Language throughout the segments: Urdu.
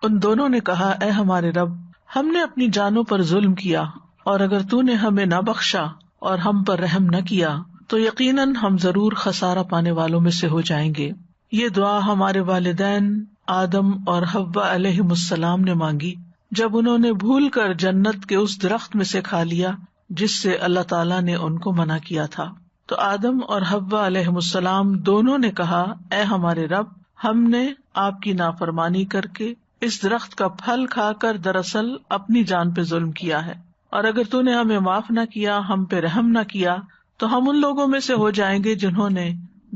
ان دونوں نے کہا اے ہمارے رب، ہم نے اپنی جانوں پر ظلم کیا، اور اگر تو نے ہمیں نہ بخشا اور ہم پر رحم نہ کیا تو یقیناً ہم ضرور خسارہ پانے والوں میں سے ہو جائیں گے۔ یہ دعا ہمارے والدین آدم اور حوا علیہم السلام نے مانگی جب انہوں نے بھول کر جنت کے اس درخت میں سے کھا لیا جس سے اللہ تعالیٰ نے ان کو منع کیا تھا۔ تو آدم اور حوا علیہم السلام دونوں نے کہا اے ہمارے رب، ہم نے آپ کی نافرمانی کر کے اس درخت کا پھل کھا کر دراصل اپنی جان پہ ظلم کیا ہے، اور اگر تو نے ہمیں معاف نہ کیا، ہم پہ رحم نہ کیا تو ہم ان لوگوں میں سے ہو جائیں گے جنہوں نے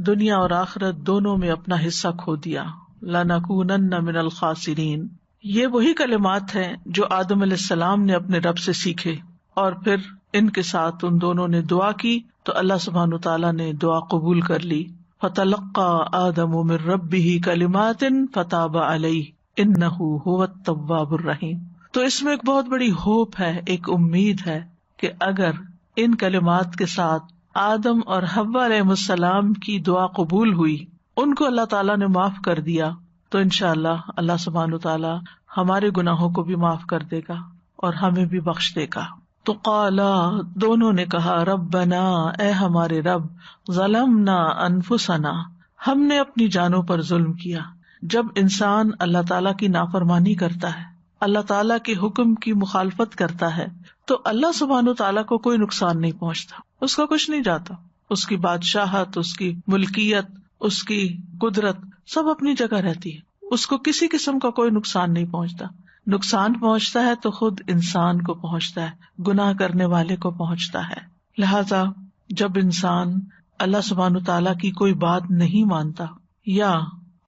دنیا اور آخرت دونوں میں اپنا حصہ کھو دیا۔ لَنَكُونَنَّ مِنَ الْخَاسِرِينَ، یہ وہی کلمات ہیں جو آدم علیہ السلام نے اپنے رب سے سیکھے، اور پھر ان کے ساتھ ان دونوں نے دعا کی تو اللہ سبحانہ تعالیٰ نے دعا قبول کر لی۔ فَتَلَقَّى آدَمُ مِن رَّبِّهِ كَلِمَاتٍ فَتَابَ عَلَيْهِ إِنَّهُ هُوَ التَّوَّابُ الرَّحِيمُ۔ تو اس میں ایک بہت بڑی ہوپ ہے، ایک امید ہے کہ اگر ان کلمات کے ساتھ آدم اور حوا علیہ السلام کی دعا قبول ہوئی، ان کو اللہ تعالیٰ نے معاف کر دیا، تو انشاءاللہ اللہ سبحانہ تعالیٰ ہمارے گناہوں کو بھی معاف کر دے گا اور ہمیں بھی بخش دے گا۔ تو قالا، دونوں نے کہا ربنا، اے ہمارے رب، ظلمنا انفسنا، ہم نے اپنی جانوں پر ظلم کیا۔ جب انسان اللہ تعالیٰ کی نافرمانی کرتا ہے، اللہ تعالیٰ کے حکم کی مخالفت کرتا ہے، تو اللہ سبحانہ تعالیٰ کو کوئی نقصان نہیں پہنچتا، اس کا کچھ نہیں جاتا، اس کی بادشاہت، اس کی ملکیت، اس کی قدرت سب اپنی جگہ رہتی ہے، اس کو کسی قسم کا کوئی نقصان نہیں پہنچتا۔ نقصان پہنچتا ہے تو خود انسان کو پہنچتا ہے، گناہ کرنے والے کو پہنچتا ہے۔ لہذا جب انسان اللہ سبحانہ تعالیٰ کی کوئی بات نہیں مانتا یا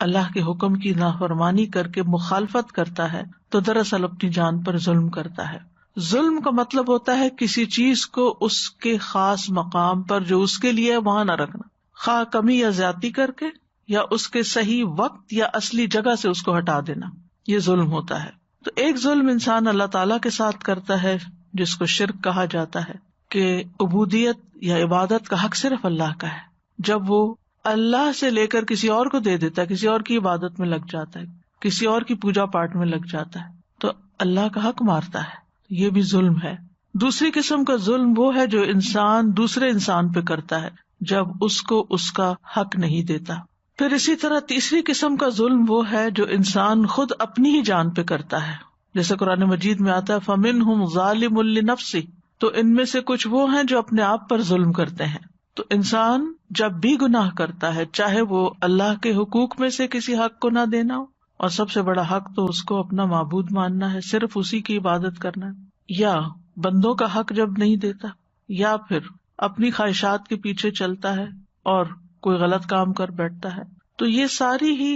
اللہ کے حکم کی نافرمانی کر کے مخالفت کرتا ہے تو دراصل اپنی جان پر ظلم کرتا ہے۔ ظلم کا مطلب ہوتا ہے کسی چیز کو اس کے خاص مقام پر جو اس کے لیے وہاں نہ رکھنا، خواہ کمی یا زیادتی کر کے یا اس کے صحیح وقت یا اصلی جگہ سے اس کو ہٹا دینا، یہ ظلم ہوتا ہے۔ تو ایک ظلم انسان اللہ تعالیٰ کے ساتھ کرتا ہے جس کو شرک کہا جاتا ہے، کہ عبودیت یا عبادت کا حق صرف اللہ کا ہے، جب وہ اللہ سے لے کر کسی اور کو دے دیتا ہے، کسی اور کی عبادت میں لگ جاتا ہے، کسی اور کی پوجا پاٹ میں لگ جاتا ہے، تو اللہ کا حق مارتا ہے، یہ بھی ظلم ہے۔ دوسری قسم کا ظلم وہ ہے جو انسان دوسرے انسان پہ کرتا ہے جب اس کو اس کا حق نہیں دیتا۔ پھر اسی طرح تیسری قسم کا ظلم وہ ہے جو انسان خود اپنی ہی جان پہ کرتا ہے، جیسے قرآن مجید میں آتا ہے فَمِنْهُمْ ظَالِمٌ لِنَفْسِهِ، تو ان میں سے کچھ وہ ہیں جو اپنے آپ پر ظلم کرتے ہیں۔ تو انسان جب بھی گناہ کرتا ہے، چاہے وہ اللہ کے حقوق میں سے کسی حق کو نہ دینا ہو، اور سب سے بڑا حق تو اس کو اپنا معبود ماننا ہے، صرف اسی کی عبادت کرنا ہے، یا بندوں کا حق جب نہیں دیتا، یا پھر اپنی خواہشات کے پیچھے چلتا ہے اور کوئی غلط کام کر بیٹھتا ہے، تو یہ ساری ہی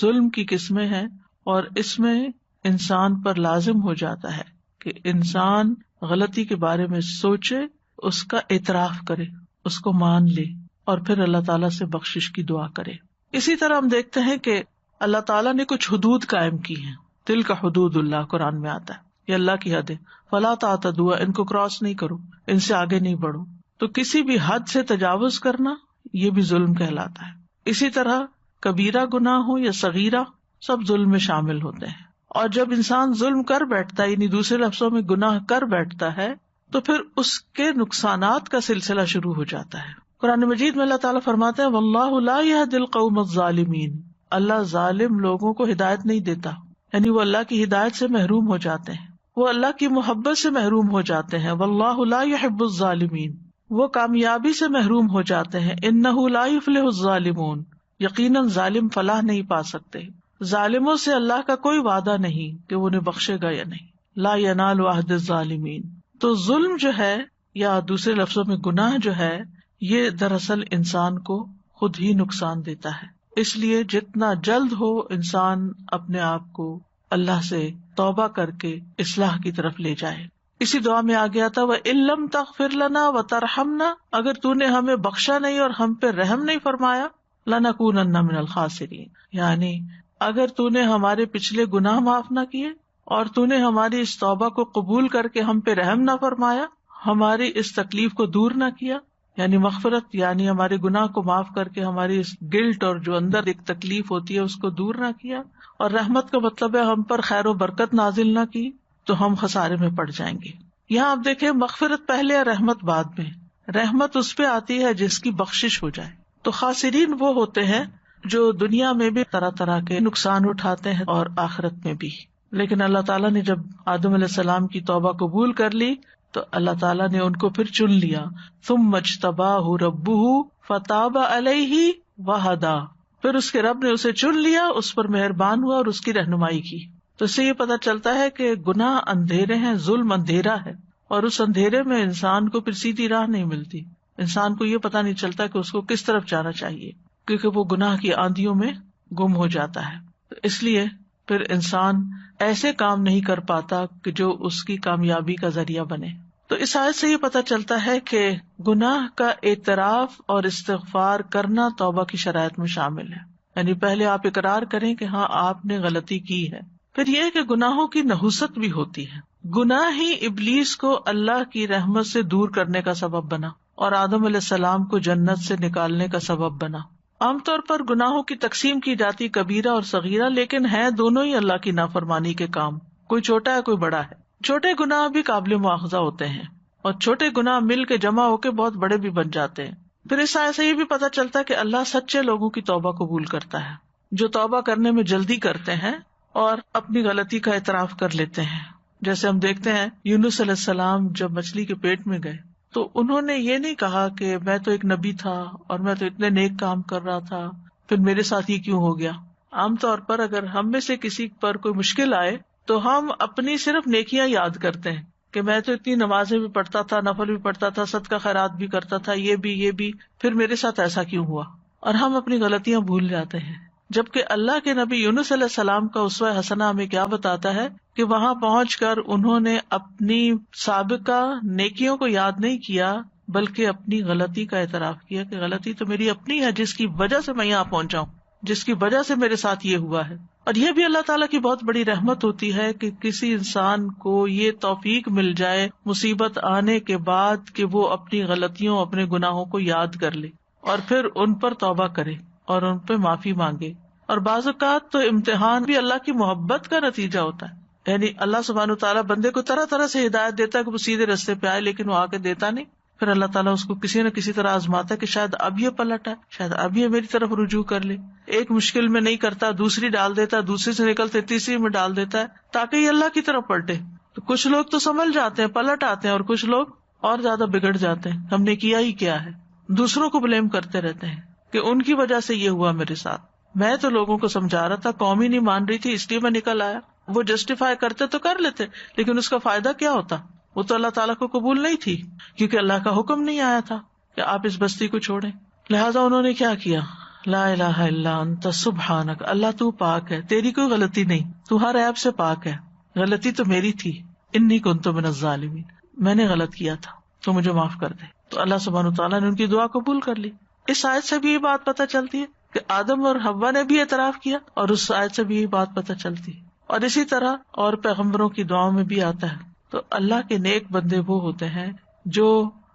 ظلم کی قسمیں ہیں، اور اس میں انسان پر لازم ہو جاتا ہے کہ انسان غلطی کے بارے میں سوچے، اس کا اعتراف کرے، اس کو مان لے، اور پھر اللہ تعالیٰ سے بخشش کی دعا کرے۔ اسی طرح ہم دیکھتے ہیں کہ اللہ تعالیٰ نے کچھ حدود قائم کی ہیں، تلک حدود اللہ قرآن میں آتا ہے، یہ اللہ کی حد ہے، فلا تعتدوها، ان کو کراس نہیں کرو، ان سے آگے نہیں بڑھو۔ تو کسی بھی حد سے تجاوز کرنا یہ بھی ظلم کہلاتا ہے۔ اسی طرح کبیرہ گناہ ہو یا صغیرہ، سب ظلم میں شامل ہوتے ہیں۔ اور جب انسان ظلم کر بیٹھتا ہے، یعنی دوسرے لفظوں میں گناہ کر بیٹھتا ہے، تو پھر اس کے نقصانات کا سلسلہ شروع ہو جاتا ہے۔ قرآن مجید میں اللہ تعالیٰ فرماتے ہیں واللہ لا یہدی القوم الظالمین، اللہ ظالم لوگوں کو ہدایت نہیں دیتا، یعنی وہ اللہ کی ہدایت سے محروم ہو جاتے ہیں، وہ اللہ کی محبت سے محروم ہو جاتے ہیں۔ واللہ لا یحب الظالمین، وہ کامیابی سے محروم ہو جاتے ہیں۔ انہ لا یفلح الظالمون، یقیناً ظالم فلاح نہیں پا سکتے۔ ظالموں سے اللہ کا کوئی وعدہ نہیں کہ وہ انہیں بخشے گا یا نہیں۔ لا ینال عہد الظالمین۔ تو ظلم جو ہے، یا دوسرے لفظوں میں گناہ جو ہے، یہ دراصل انسان کو خود ہی نقصان دیتا ہے۔ اس لیے جتنا جلد ہو انسان اپنے آپ کو اللہ سے توبہ کر کے اصلاح کی طرف لے جائے۔ اسی دعا میں آ گیا تھا وَإِن لَّمْ تَغْفِرْ لَنَا وَتَرْحَمْنَا، اگر تو نے ہمیں بخشا نہیں اور ہم پہ رحم نہیں فرمایا، لَنَكُونَنَّ مِنَ الْخَاسِرِينَ، یعنی اگر تو نے ہمارے پچھلے گناہ معاف نہ کیے اور تو نے ہماری اس توبہ کو قبول کر کے ہم پہ رحم نہ فرمایا، ہماری اس تکلیف کو دور نہ کیا، یعنی مغفرت یعنی ہمارے گناہ کو معاف کر کے ہماری اس گلٹ اور جو اندر ایک تکلیف ہوتی ہے اس کو دور نہ کیا، اور رحمت کا مطلب ہے ہم پر خیر و برکت نازل نہ کی تو ہم خسارے میں پڑ جائیں گے. یہاں آپ دیکھیں مغفرت پہلے اور رحمت بعد میں. رحمت اس پہ آتی ہے جس کی بخشش ہو جائے. تو خاسرین وہ ہوتے ہیں جو دنیا میں بھی طرح طرح کے نقصان اٹھاتے ہیں اور آخرت میں بھی. لیکن اللہ تعالیٰ نے جب آدم علیہ السلام کی توبہ قبول کر لی تو اللہ تعالیٰ نے ان کو پھر چن لیا. ثم اجتباہ ربہ فتاب علیہ وہدی، پھر اس کے رب نے اسے چن لیا، اس پر مہربان ہوا اور اس کی رہنمائی کی. تو اس سے یہ پتہ چلتا ہے کہ گناہ اندھیرے ہیں، ظلم اندھیرا ہے، اور اس اندھیرے میں انسان کو پھر سیدھی راہ نہیں ملتی. انسان کو یہ پتہ نہیں چلتا کہ اس کو کس طرف جانا چاہیے، کیونکہ وہ گناہ کی آندھیوں میں گم ہو جاتا ہے. تو اس لیے پھر انسان ایسے کام نہیں کر پاتا کہ جو اس کی کامیابی کا ذریعہ بنے. تو اس آیت سے یہ پتہ چلتا ہے کہ گناہ کا اعتراف اور استغفار کرنا توبہ کی شرائط میں شامل ہے. یعنی پہلے آپ اقرار کریں کہ ہاں آپ نے غلطی کی ہے. پھر یہ کہ گناہوں کی نحوست بھی ہوتی ہے. گناہ ہی ابلیس کو اللہ کی رحمت سے دور کرنے کا سبب بنا اور آدم علیہ السلام کو جنت سے نکالنے کا سبب بنا. عام طور پر گناہوں کی تقسیم کی جاتی کبیرہ اور صغیرہ، لیکن ہیں دونوں ہی اللہ کی نافرمانی کے کام. کوئی چھوٹا ہے کوئی بڑا ہے. چھوٹے گناہ بھی قابل مواخذہ ہوتے ہیں اور چھوٹے گناہ مل کے جمع ہو کے بہت بڑے بھی بن جاتے ہیں. پھر اس آیت سے یہ بھی پتہ چلتا ہے کہ اللہ سچے لوگوں کی توبہ قبول کرتا ہے، جو توبہ کرنے میں جلدی کرتے ہیں اور اپنی غلطی کا اعتراف کر لیتے ہیں. جیسے ہم دیکھتے ہیں یونس علیہ السلام جب مچھلی کے پیٹ میں گئے تو انہوں نے یہ نہیں کہا کہ میں تو ایک نبی تھا اور میں تو اتنے نیک کام کر رہا تھا، پھر میرے ساتھ یہ کیوں ہو گیا. عام طور پر اگر ہم میں سے کسی پر کوئی مشکل آئے تو ہم اپنی صرف نیکیاں یاد کرتے ہیں کہ میں تو اتنی نمازیں بھی پڑھتا تھا، نفل بھی پڑھتا تھا، صدقہ خیرات بھی کرتا تھا، یہ بھی پھر میرے ساتھ ایسا کیوں ہوا، اور ہم اپنی غلطیاں بھول جاتے ہیں. جبکہ اللہ کے نبی یونس علیہ السلام کا اسوہ حسنہ ہمیں کیا بتاتا ہے کہ وہاں پہنچ کر انہوں نے اپنی سابقہ نیکیوں کو یاد نہیں کیا بلکہ اپنی غلطی کا اعتراف کیا کہ غلطی تو میری اپنی ہے، جس کی وجہ سے میں یہاں پہنچا ہوں، جس کی وجہ سے میرے ساتھ یہ ہوا ہے. اور یہ بھی اللہ تعالیٰ کی بہت بڑی رحمت ہوتی ہے کہ کسی انسان کو یہ توفیق مل جائے مصیبت آنے کے بعد کہ وہ اپنی غلطیوں، اپنے گناہوں کو یاد کر لے اور پھر ان پر توبہ کرے اور ان پہ معافی مانگے. اور بعض اوقات تو امتحان بھی اللہ کی محبت کا نتیجہ ہوتا ہے. یعنی اللہ سبحانہ تعالیٰ بندے کو طرح طرح سے ہدایت دیتا ہے کہ وہ سیدھے راستے پہ آئے، لیکن وہ آگے دیتا نہیں. پھر اللہ تعالیٰ اس کو کسی نہ کسی طرح آزماتا ہے کہ شاید اب یہ پلٹ ہے، شاید اب یہ میری طرف رجوع کر لے. ایک مشکل میں نہیں کرتا، دوسری ڈال دیتا ہے، دوسری سے نکلتے تیسری میں ڈال دیتا ہے تاکہ یہ اللہ کی طرف پلٹے. تو کچھ لوگ تو سنبھل جاتے ہیں، پلٹ آتے ہیں، اور کچھ لوگ اور زیادہ بگڑ جاتے ہیں. ہم نے کیا ہی کیا ہے، دوسروں کو بلیم کرتے رہتے ہیں کہ ان کی وجہ سے یہ ہوا میرے ساتھ. میں تو لوگوں کو سمجھا رہا تھا، قوم ہی نہیں مان رہی تھی، اس لیے میں نکل آیا. وہ جسٹیفائی کرتے تو کر لیتے، لیکن اس کا فائدہ کیا ہوتا؟ وہ تو اللہ تعالیٰ کو قبول نہیں تھی، کیونکہ اللہ کا حکم نہیں آیا تھا کہ آپ اس بستی کو چھوڑیں. لہٰذا انہوں نے کیا کیا؟ لا الہ الا انت سبحانک، اللہ تو پاک ہے، تیری کوئی غلطی نہیں، تو ہر عیب سے پاک ہے، غلطی تو میری تھی. انی کنت من الظالمین، میں نے غلط کیا تھا تو مجھے معاف کر دے. تو اللہ سبحانہ تعالیٰ نے ان کی دعا قبول کر لی. اس آیت سے بھی یہ بات پتہ چلتی ہے کہ آدم اور حوا نے بھی اعتراف کیا، اور اس آیت سے بھی یہ بات پتہ چلتی ہے. اور اسی طرح اور پیغمبروں کی دعاؤں میں بھی آتا ہے. تو اللہ کے نیک بندے وہ ہوتے ہیں جو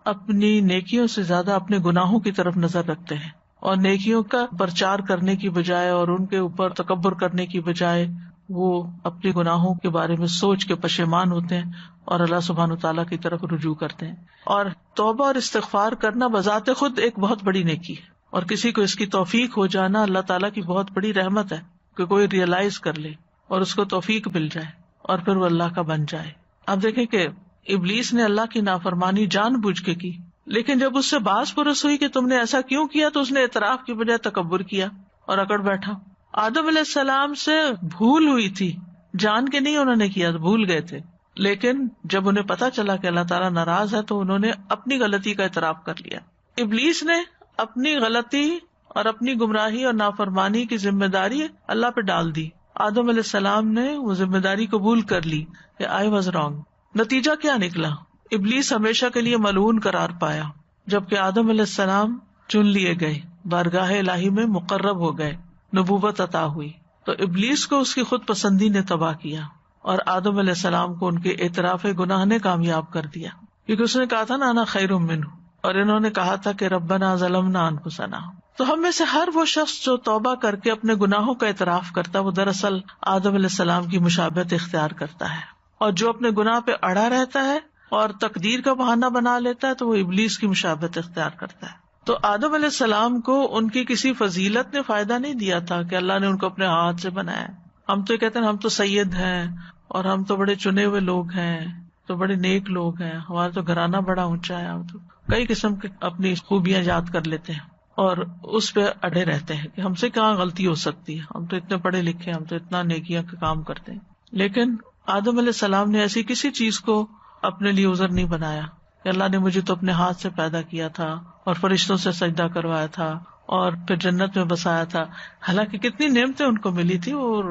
اپنی نیکیوں سے زیادہ اپنے گناہوں کی طرف نظر رکھتے ہیں، اور نیکیوں کا پرچار کرنے کی بجائے اور ان کے اوپر تکبر کرنے کی بجائے وہ اپنے گناہوں کے بارے میں سوچ کے پشیمان ہوتے ہیں اور اللہ سبحانہ تعالیٰ کی طرف رجوع کرتے ہیں. اور توبہ اور استغفار کرنا بذات خود ایک بہت بڑی نیکی ہے، اور کسی کو اس کی توفیق ہو جانا اللہ تعالیٰ کی بہت بڑی رحمت ہے کہ کوئی ریئلائز کر لے اور اس کو توفیق مل جائے اور پھر وہ اللہ کا بن جائے. آپ دیکھیں کہ ابلیس نے اللہ کی نافرمانی جان بوجھ کے کی، لیکن جب اس سے باز پرس ہوئی کہ تم نے ایسا کیوں کیا تو اس نے اعتراف کی بجائے تکبر کیا اور اکڑ بیٹھا. آدم علیہ السلام سے بھول ہوئی تھی، جان کے نہیں انہوں نے کیا، بھول گئے تھے، لیکن جب انہیں پتا چلا کہ اللہ تعالیٰ ناراض ہے تو انہوں نے اپنی غلطی کا اعتراف کر لیا. ابلیس نے اپنی غلطی اور اپنی گمراہی اور نافرمانی کی ذمہ داری اللہ پہ ڈال دی. آدم علیہ السلام نے وہ ذمہ داری قبول کر لی کہ آئی واز رانگ. نتیجہ کیا نکلا؟ ابلیس ہمیشہ کے لیے ملعون قرار پایا، جبکہ آدم علیہ السلام چن لیے گئے، بارگاہ الہی میں مقرب ہو گئے، نبوت عطا ہوئی. تو ابلیس کو اس کی خود پسندی نے تباہ کیا اور آدم علیہ السلام کو ان کے اعتراف گناہ نے کامیاب کر دیا، کیونکہ اس نے کہا تھا نا انا خیر منہ، اور انہوں نے کہا تھا کہ ربنا ظلمنا انفسنا. تو ہم میں سے ہر وہ شخص جو توبہ کر کے اپنے گناہوں کا اعتراف کرتا ہے وہ دراصل آدم علیہ السلام کی مشابہت اختیار کرتا ہے، اور جو اپنے گناہ پہ اڑا رہتا ہے اور تقدیر کا بہانہ بنا لیتا ہے تو وہ ابلیس کی مشابہت اختیار کرتا ہے. تو آدم علیہ السلام کو ان کی کسی فضیلت نے فائدہ نہیں دیا تھا کہ اللہ نے ان کو اپنے ہاتھ سے بنایا. ہم تو یہ کہتے ہیں ہم تو سید ہیں اور ہم تو بڑے چنے ہوئے لوگ ہیں، تو بڑے نیک لوگ ہیں، ہمارا تو گھرانہ بڑا اونچا ہے، ہم تو کئی قسم کی اپنی خوبیاں یاد کر لیتے ہیں اور اس پہ اڑے رہتے ہیں کہ ہم سے کہاں غلطی ہو سکتی ہے، ہم تو اتنے پڑھے لکھے، ہم تو اتنا نیکیاں کا کام کرتے ہیں. لیکن آدم علیہ السلام نے ایسی کسی چیز کو اپنے لیے عذر نہیں بنایا کہ اللہ نے مجھے تو اپنے ہاتھ سے پیدا کیا تھا اور فرشتوں سے سجدہ کروایا تھا اور پھر جنت میں بسایا تھا. حالانکہ کتنی نعمتیں ان کو ملی تھی اور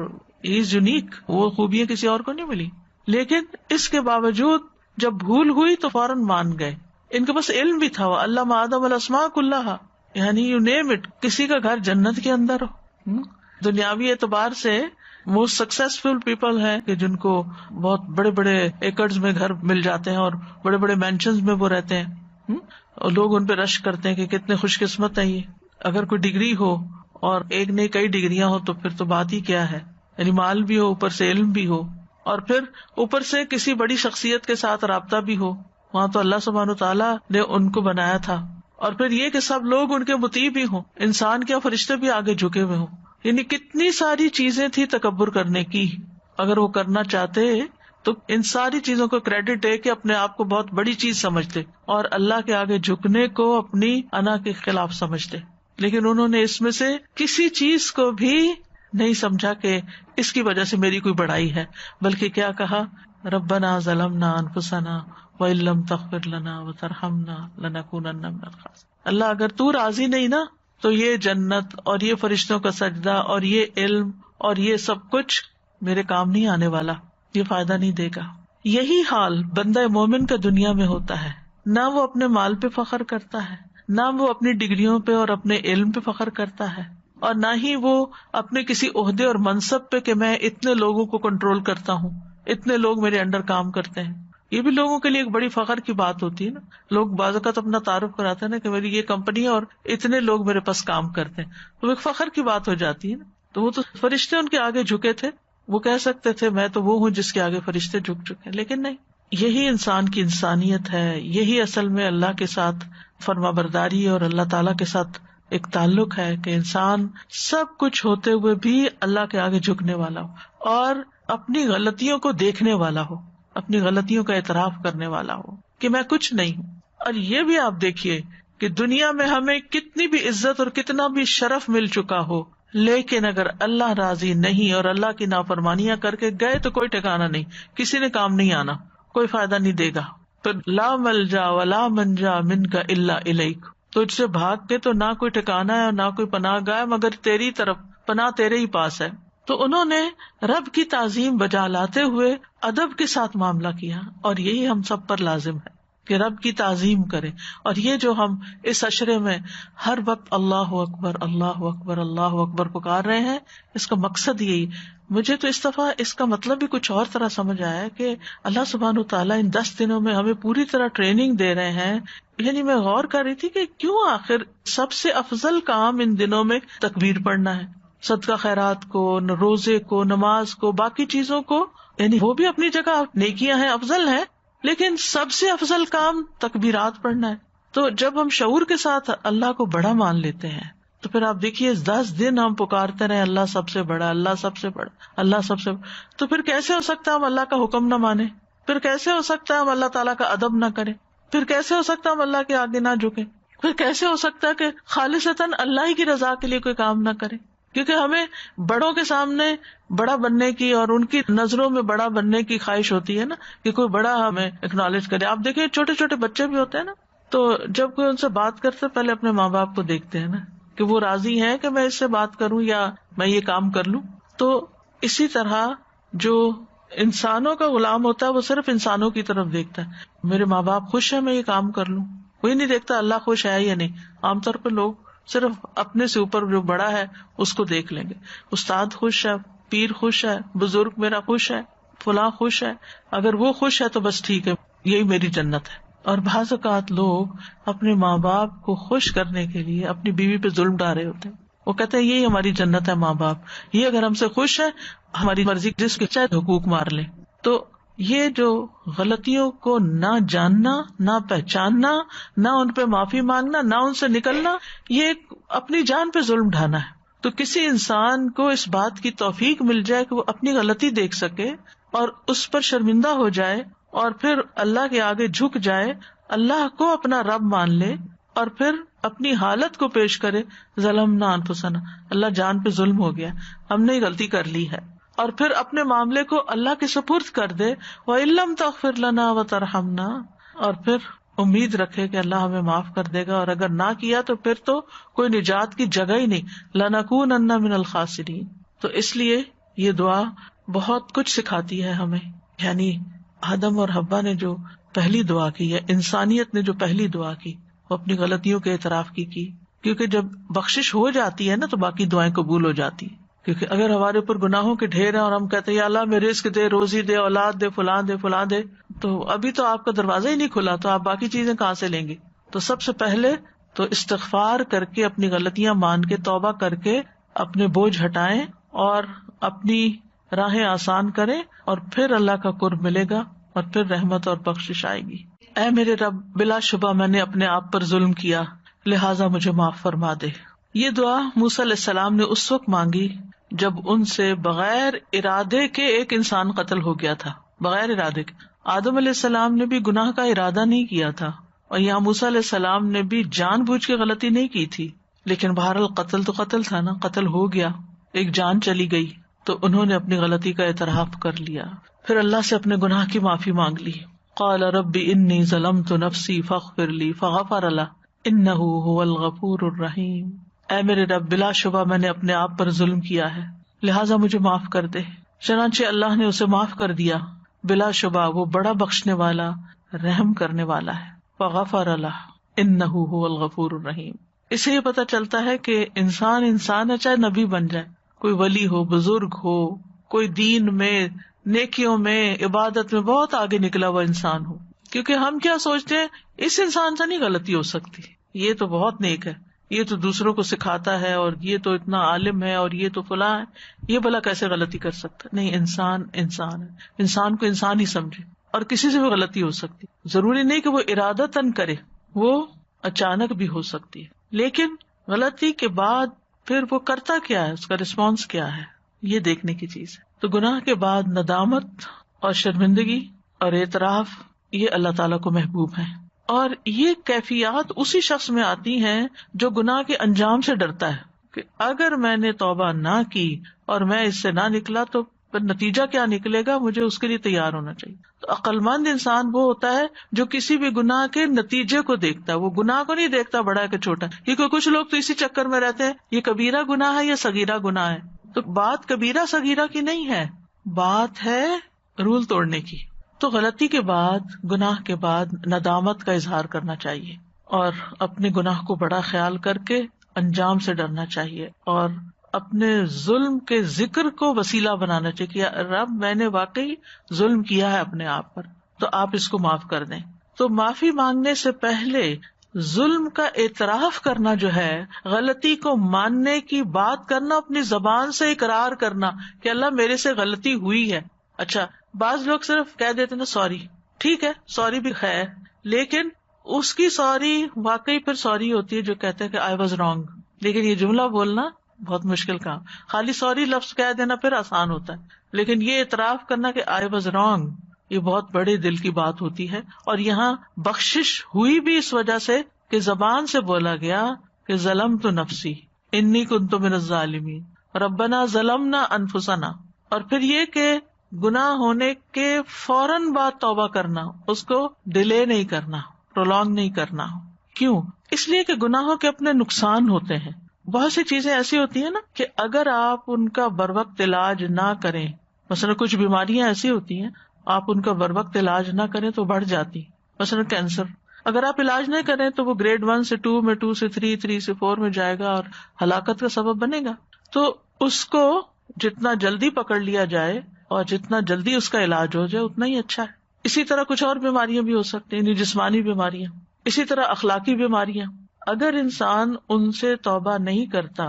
از یونیک، وہ خوبیاں کسی اور کو نہیں ملی. لیکن اس کے باوجود جب بھول ہوئی تو فوراً مان گئے. ان کے پاس علم بھی تھا، وہ علم آدم الاسماء کلھا، یعنی یو نیم اٹ. کسی کا گھر جنت کے اندر ہو، دنیاوی اعتبار سے موسٹ سکسیسفل پیپل ہیں کہ جن کو بہت بڑے بڑے ایکڑز میں گھر مل جاتے ہیں اور بڑے بڑے مینشنز میں وہ رہتے ہیں، اور لوگ ان پہ رش کرتے ہیں کہ کتنے خوش قسمت ہیں یہ. اگر کوئی ڈگری ہو اور ایک نہیں کئی ڈگریاں ہو تو پھر تو بات ہی کیا ہے. یعنی مال بھی ہو، اوپر سے علم بھی ہو، اور پھر اوپر سے کسی بڑی شخصیت کے ساتھ رابطہ بھی ہو. وہاں تو اللہ سبحانہ تعالیٰ نے ان کو بنایا تھا. اور پھر یہ کہ سب لوگ ان کے مطیع بھی ہوں، انسان کیا فرشتے بھی آگے جھکے ہوئے ہوں. یعنی کتنی ساری چیزیں تھی تکبر کرنے کی. اگر وہ کرنا چاہتے تو ان ساری چیزوں کو کریڈٹ دے کے اپنے آپ کو بہت بڑی چیز سمجھتے اور اللہ کے آگے جھکنے کو اپنی انا کے خلاف سمجھتے. لیکن انہوں نے اس میں سے کسی چیز کو بھی نہیں سمجھا کہ اس کی وجہ سے میری کوئی بڑائی ہے، بلکہ کیا کہا، ربنا ظلمنا انفسنا وَإِن لَّمْ تَغْفِرْ لَنَا وَتَرْحَمْنَا لَنَكُونَنَّ مِنَ الْخَاسِرِينَ. اللہ اگر تو راضی نہیں نا تو یہ جنت اور یہ فرشتوں کا سجدہ اور یہ علم اور یہ سب کچھ میرے کام نہیں آنے والا، یہ فائدہ نہیں دے گا. یہی حال بندہ مومن کا دنیا میں ہوتا ہے. نہ وہ اپنے مال پہ فخر کرتا ہے، نہ وہ اپنی ڈگریوں پہ اور اپنے علم پہ فخر کرتا ہے، اور نہ ہی وہ اپنے کسی عہدے اور منصب پہ کہ میں اتنے لوگوں کو کنٹرول کرتا ہوں، اتنے لوگ میرے انڈر کام کرتے ہیں. یہ بھی لوگوں کے لیے ایک بڑی فخر کی بات ہوتی ہے نا. لوگ بعض اوقات اپنا تعارف کراتے ہیں نا کہ میری یہ کمپنی ہے اور اتنے لوگ میرے پاس کام کرتے ہیں، تو ایک فخر کی بات ہو جاتی ہے نا. تو وہ تو فرشتے ان کے آگے جھکے تھے، وہ کہہ سکتے تھے میں تو وہ ہوں جس کے آگے فرشتے جھک چکے ہیں، لیکن نہیں. یہی انسان کی انسانیت ہے، یہی اصل میں اللہ کے ساتھ فرما برداری اور اللہ تعالیٰ کے ساتھ ایک تعلق ہے کہ انسان سب کچھ ہوتے ہوئے بھی اللہ کے آگے جھکنے والا ہو اور اپنی غلطیوں کو دیکھنے والا ہو، اپنی غلطیوں کا اعتراف کرنے والا ہو کہ میں کچھ نہیں ہوں. اور یہ بھی آپ دیکھیے کہ دنیا میں ہمیں کتنی بھی عزت اور کتنا بھی شرف مل چکا ہو، لیکن اگر اللہ راضی نہیں اور اللہ کی نافرمانیاں کر کے گئے تو کوئی ٹھکانہ نہیں، کسی نے کام نہیں آنا، کوئی فائدہ نہیں دے گا. پھر لا ملجا ولا منجا منک الا الیک، تجھ سے بھاگ کے تو نہ کوئی ٹھکانہ ہے اور نہ کوئی پناہ گاہ مگر تیری طرف، پناہ تیرے ہی پاس ہے. تو انہوں نے رب کی تعظیم بجا لاتے ہوئے ادب کے ساتھ معاملہ کیا، اور یہی ہم سب پر لازم ہے کہ رب کی تعظیم کریں. اور یہ جو ہم اس عشرے میں ہر وقت اللہ اکبر اللہ اکبر اللہ اکبر پکار رہے ہیں، اس کا مقصد یہی. مجھے تو اس دفعہ اس کا مطلب بھی کچھ اور طرح سمجھ آیا کہ اللہ سبحانہ تعالیٰ ان 10 دنوں میں ہمیں پوری طرح ٹریننگ دے رہے ہیں. یعنی میں غور کر رہی تھی کہ کیوں آخر سب سے افضل کام ان دنوں میں تکبیر پڑھنا ہے، صدقہ خیرات کو، روزے کو، نماز کو، باقی چیزوں کو، یعنی وہ بھی اپنی جگہ نیکیاں ہیں، افضل ہیں، لیکن سب سے افضل کام تکبیرات پڑھنا ہے. تو جب ہم شعور کے ساتھ اللہ کو بڑا مان لیتے ہیں تو پھر آپ دیکھیے 10 دن ہم پکارتے رہے اللہ سب سے بڑا، اللہ سب سے بڑا، اللہ سب سے بڑا. تو پھر کیسے ہو سکتا ہے ہم اللہ کا حکم نہ مانیں؟ پھر کیسے ہو سکتا ہے ہم اللہ تعالیٰ کا ادب نہ کریں؟ پھر کیسے ہو سکتا ہے ہم اللہ کے آگے نہ جھکیں؟ پھر کیسے ہو سکتا ہے کہ خالصتاً اللہ ہی کی رضا کے لیے کوئی کام نہ کریں؟ کیونکہ ہمیں بڑوں کے سامنے بڑا بننے کی اور ان کی نظروں میں بڑا بننے کی خواہش ہوتی ہے نا، کہ کوئی بڑا ہمیں اکنالج کرے. آپ دیکھیں چھوٹے چھوٹے بچے بھی ہوتے ہیں نا، تو جب کوئی ان سے بات کرتے پہلے اپنے ماں باپ کو دیکھتے ہیں نا کہ وہ راضی ہیں کہ میں اس سے بات کروں یا میں یہ کام کر لوں. تو اسی طرح جو انسانوں کا غلام ہوتا ہے وہ صرف انسانوں کی طرف دیکھتا ہے، میرے ماں باپ خوش ہیں میں یہ کام کر لوں، کوئی نہیں دیکھتا اللہ خوش ہے یا نہیں. عام طور پہ لوگ صرف اپنے سے اوپر جو بڑا ہے اس کو دیکھ لیں گے. استاد خوش ہے، پیر خوش ہے، بزرگ میرا خوش ہے، فلاں خوش ہے، اگر وہ خوش ہے تو بس ٹھیک ہے، یہی میری جنت ہے. اور بعض اوقات لوگ اپنے ماں باپ کو خوش کرنے کے لیے اپنی بیوی پہ ظلم ڈھا رہے ہوتے ہیں. وہ کہتے ہیں یہی ہماری جنت ہے ماں باپ، یہ اگر ہم سے خوش ہے ہماری مرضی جس کے چاہے حقوق مار لیں. تو یہ جو غلطیوں کو نہ جاننا، نہ پہچاننا، نہ ان پہ معافی مانگنا، نہ ان سے نکلنا، یہ ایک اپنی جان پہ ظلم ڈھانا ہے. تو کسی انسان کو اس بات کی توفیق مل جائے کہ وہ اپنی غلطی دیکھ سکے اور اس پر شرمندہ ہو جائے اور پھر اللہ کے آگے جھک جائے، اللہ کو اپنا رب مان لے اور پھر اپنی حالت کو پیش کرے، ظلمنا انفسنا، اللہ جان پہ ظلم ہو گیا، ہم نے غلطی کر لی ہے، اور پھر اپنے معاملے کو اللہ کے سپرد کر دے، وَإِن لَّمْ تَغْفِرْ لَنَا وَتَرْحَمْنَا، اور پھر امید رکھے کہ اللہ ہمیں معاف کر دے گا، اور اگر نہ کیا تو پھر تو کوئی نجات کی جگہ ہی نہیں، لَنَكُونَنَّ مِنَ الْخَاسِرِينَ. تو اس لیے یہ دعا بہت کچھ سکھاتی ہے ہمیں. یعنی آدم اور حوا نے جو پہلی دعا کی ہے، انسانیت نے جو پہلی دعا کی، وہ اپنی غلطیوں کے اعتراف کی، کیونکہ جب بخشش ہو جاتی ہے نا تو باقی دعائیں قبول ہو جاتی ہیں. کیونکہ اگر ہمارے اوپر گناہوں کے ڈھیر ہیں اور ہم کہتے ہیں یا اللہ میں رزق دے، روزی دے، اولاد دے، فلاں دے، فلاں دے، تو ابھی تو آپ کا دروازہ ہی نہیں کھلا، تو آپ باقی چیزیں کہاں سے لیں گے؟ تو سب سے پہلے تو استغفار کر کے، اپنی غلطیاں مان کے، توبہ کر کے اپنے بوجھ ہٹائیں اور اپنی راہیں آسان کریں، اور پھر اللہ کا قرب ملے گا اور پھر رحمت اور بخشش آئے گی. اے میرے رب، بلا شبہ میں نے اپنے آپ پر ظلم کیا، لہٰذا مجھے معاف فرما دے. یہ دعا موسیٰ علیہ السلام نے اس وقت مانگی جب ان سے بغیر ارادے کے ایک انسان قتل ہو گیا تھا، بغیر ارادے کے. آدم علیہ السلام نے بھی گناہ کا ارادہ نہیں کیا تھا، اور یہاں موسیٰ علیہ السلام نے بھی جان بوجھ کے غلطی نہیں کی تھی، لیکن بہرحال قتل تو قتل تھا نا، قتل ہو گیا، ایک جان چلی گئی، تو انہوں نے اپنی غلطی کا اعتراف کر لیا، پھر اللہ سے اپنے گناہ کی معافی مانگ لی. قال رب انی ظلمت نفسی فاغفر لی فغفر له انہ هو الغفور الرحیم. اے میرے رب، بلا شبہ میں نے اپنے آپ پر ظلم کیا ہے، لہٰذا مجھے معاف کر دے. چنانچہ اللہ نے اسے معاف کر دیا، بلا شبہ وہ بڑا بخشنے والا، رحم کرنے والا ہے. فغفر له انہ هو الغفور الرحیم. اس سے یہ پتہ چلتا ہے کہ انسان ہے، چاہے نبی بن جائے، کوئی ولی ہو، بزرگ ہو، کوئی دین میں، نیکیوں میں، عبادت میں بہت آگے نکلا ہوا انسان ہو. کیونکہ ہم کیا سوچتے ہیں، اس انسان سے نہیں غلطی ہو سکتی، یہ تو بہت نیک ہے، یہ تو دوسروں کو سکھاتا ہے، اور یہ تو اتنا عالم ہے، اور یہ تو فلاں ہے، یہ بھلا کیسے غلطی کر سکتا؟ نہیں، انسان ہے، انسان کو انسان ہی سمجھے، اور کسی سے بھی غلطی ہو سکتی. ضروری نہیں کہ وہ ارادتاً کرے، وہ اچانک بھی ہو سکتی ہے. لیکن غلطی کے بعد پھر وہ کرتا کیا ہے، اس کا رسپانس کیا ہے، یہ دیکھنے کی چیز ہے. تو گناہ کے بعد ندامت اور شرمندگی اور اعتراف، یہ اللہ تعالیٰ کو محبوب ہے. اور یہ کیفیات اسی شخص میں آتی ہیں جو گناہ کے انجام سے ڈرتا ہے، کہ اگر میں نے توبہ نہ کی اور میں اس سے نہ نکلا تو پھر نتیجہ کیا نکلے گا، مجھے اس کے لیے تیار ہونا چاہیے. تو عقل مند انسان وہ ہوتا ہے جو کسی بھی گناہ کے نتیجے کو دیکھتا ہے، وہ گناہ کو نہیں دیکھتا بڑا ہے کہ چھوٹا. کیونکہ کچھ لوگ تو اسی چکر میں رہتے ہیں، یہ کبیرہ گناہ ہے یا صغیرہ گناہ ہے. تو بات کبیرہ صغیرہ کی نہیں ہے، بات ہے رول توڑنے کی. تو غلطی کے بعد، گناہ کے بعد ندامت کا اظہار کرنا چاہیے، اور اپنے گناہ کو بڑا خیال کر کے انجام سے ڈرنا چاہیے، اور اپنے ظلم کے ذکر کو وسیلہ بنانا چاہیے کہ رب میں نے واقعی ظلم کیا ہے اپنے آپ پر، تو آپ اس کو معاف کر دیں. تو معافی مانگنے سے پہلے ظلم کا اعتراف کرنا جو ہے، غلطی کو ماننے کی بات کرنا، اپنی زبان سے اقرار کرنا کہ اللہ میرے سے غلطی ہوئی ہے. اچھا، بعض لوگ صرف کہہ دیتے نا سوری، ٹھیک ہے سوری بھی خیر، لیکن اس کی سوری واقعی پھر سوری ہوتی ہے جو کہتے ہیں کہ آئی واز رانگ. لیکن یہ جملہ بولنا بہت مشکل کام. خالی سوری لفظ کہہ دینا پھر آسان ہوتا ہے، لیکن یہ اعتراف کرنا کہ آئی واز رانگ، یہ بہت بڑے دل کی بات ہوتی ہے. اور یہاں بخشش ہوئی بھی اس وجہ سے کہ زبان سے بولا گیا کہ ظلمت نفسی انی کنت من الظالمین، ربنا ظلمنا انفسنا. اور پھر یہ کہ گناہ ہونے کے فوراً بعد توبہ کرنا، اس کو ڈیلے نہیں کرنا، پرولونگ نہیں کرنا. کیوں؟ اس لیے کہ گناہوں کے اپنے نقصان ہوتے ہیں. بہت سی چیزیں ایسی ہوتی ہیں نا کہ اگر آپ ان کا بر وقت علاج نہ کریں، مثلا کچھ بیماریاں ایسی ہوتی ہیں آپ ان کا بر وقت علاج نہ کریں تو بڑھ جاتی، مثلا کینسر. اگر آپ علاج نہیں کریں تو وہ گریڈ 1 سے 2 میں، 2 سے 3، 3 سے 4 میں جائے گا اور ہلاکت کا سبب بنے گا. تو اس کو جتنا جلدی پکڑ لیا جائے اور جتنا جلدی اس کا علاج ہو جائے اتنا ہی اچھا ہے. اسی طرح کچھ اور بیماریاں بھی ہو سکتی ہیں، یعنی جسمانی بیماریاں، اسی طرح اخلاقی بیماریاں. اگر انسان ان سے توبہ نہیں کرتا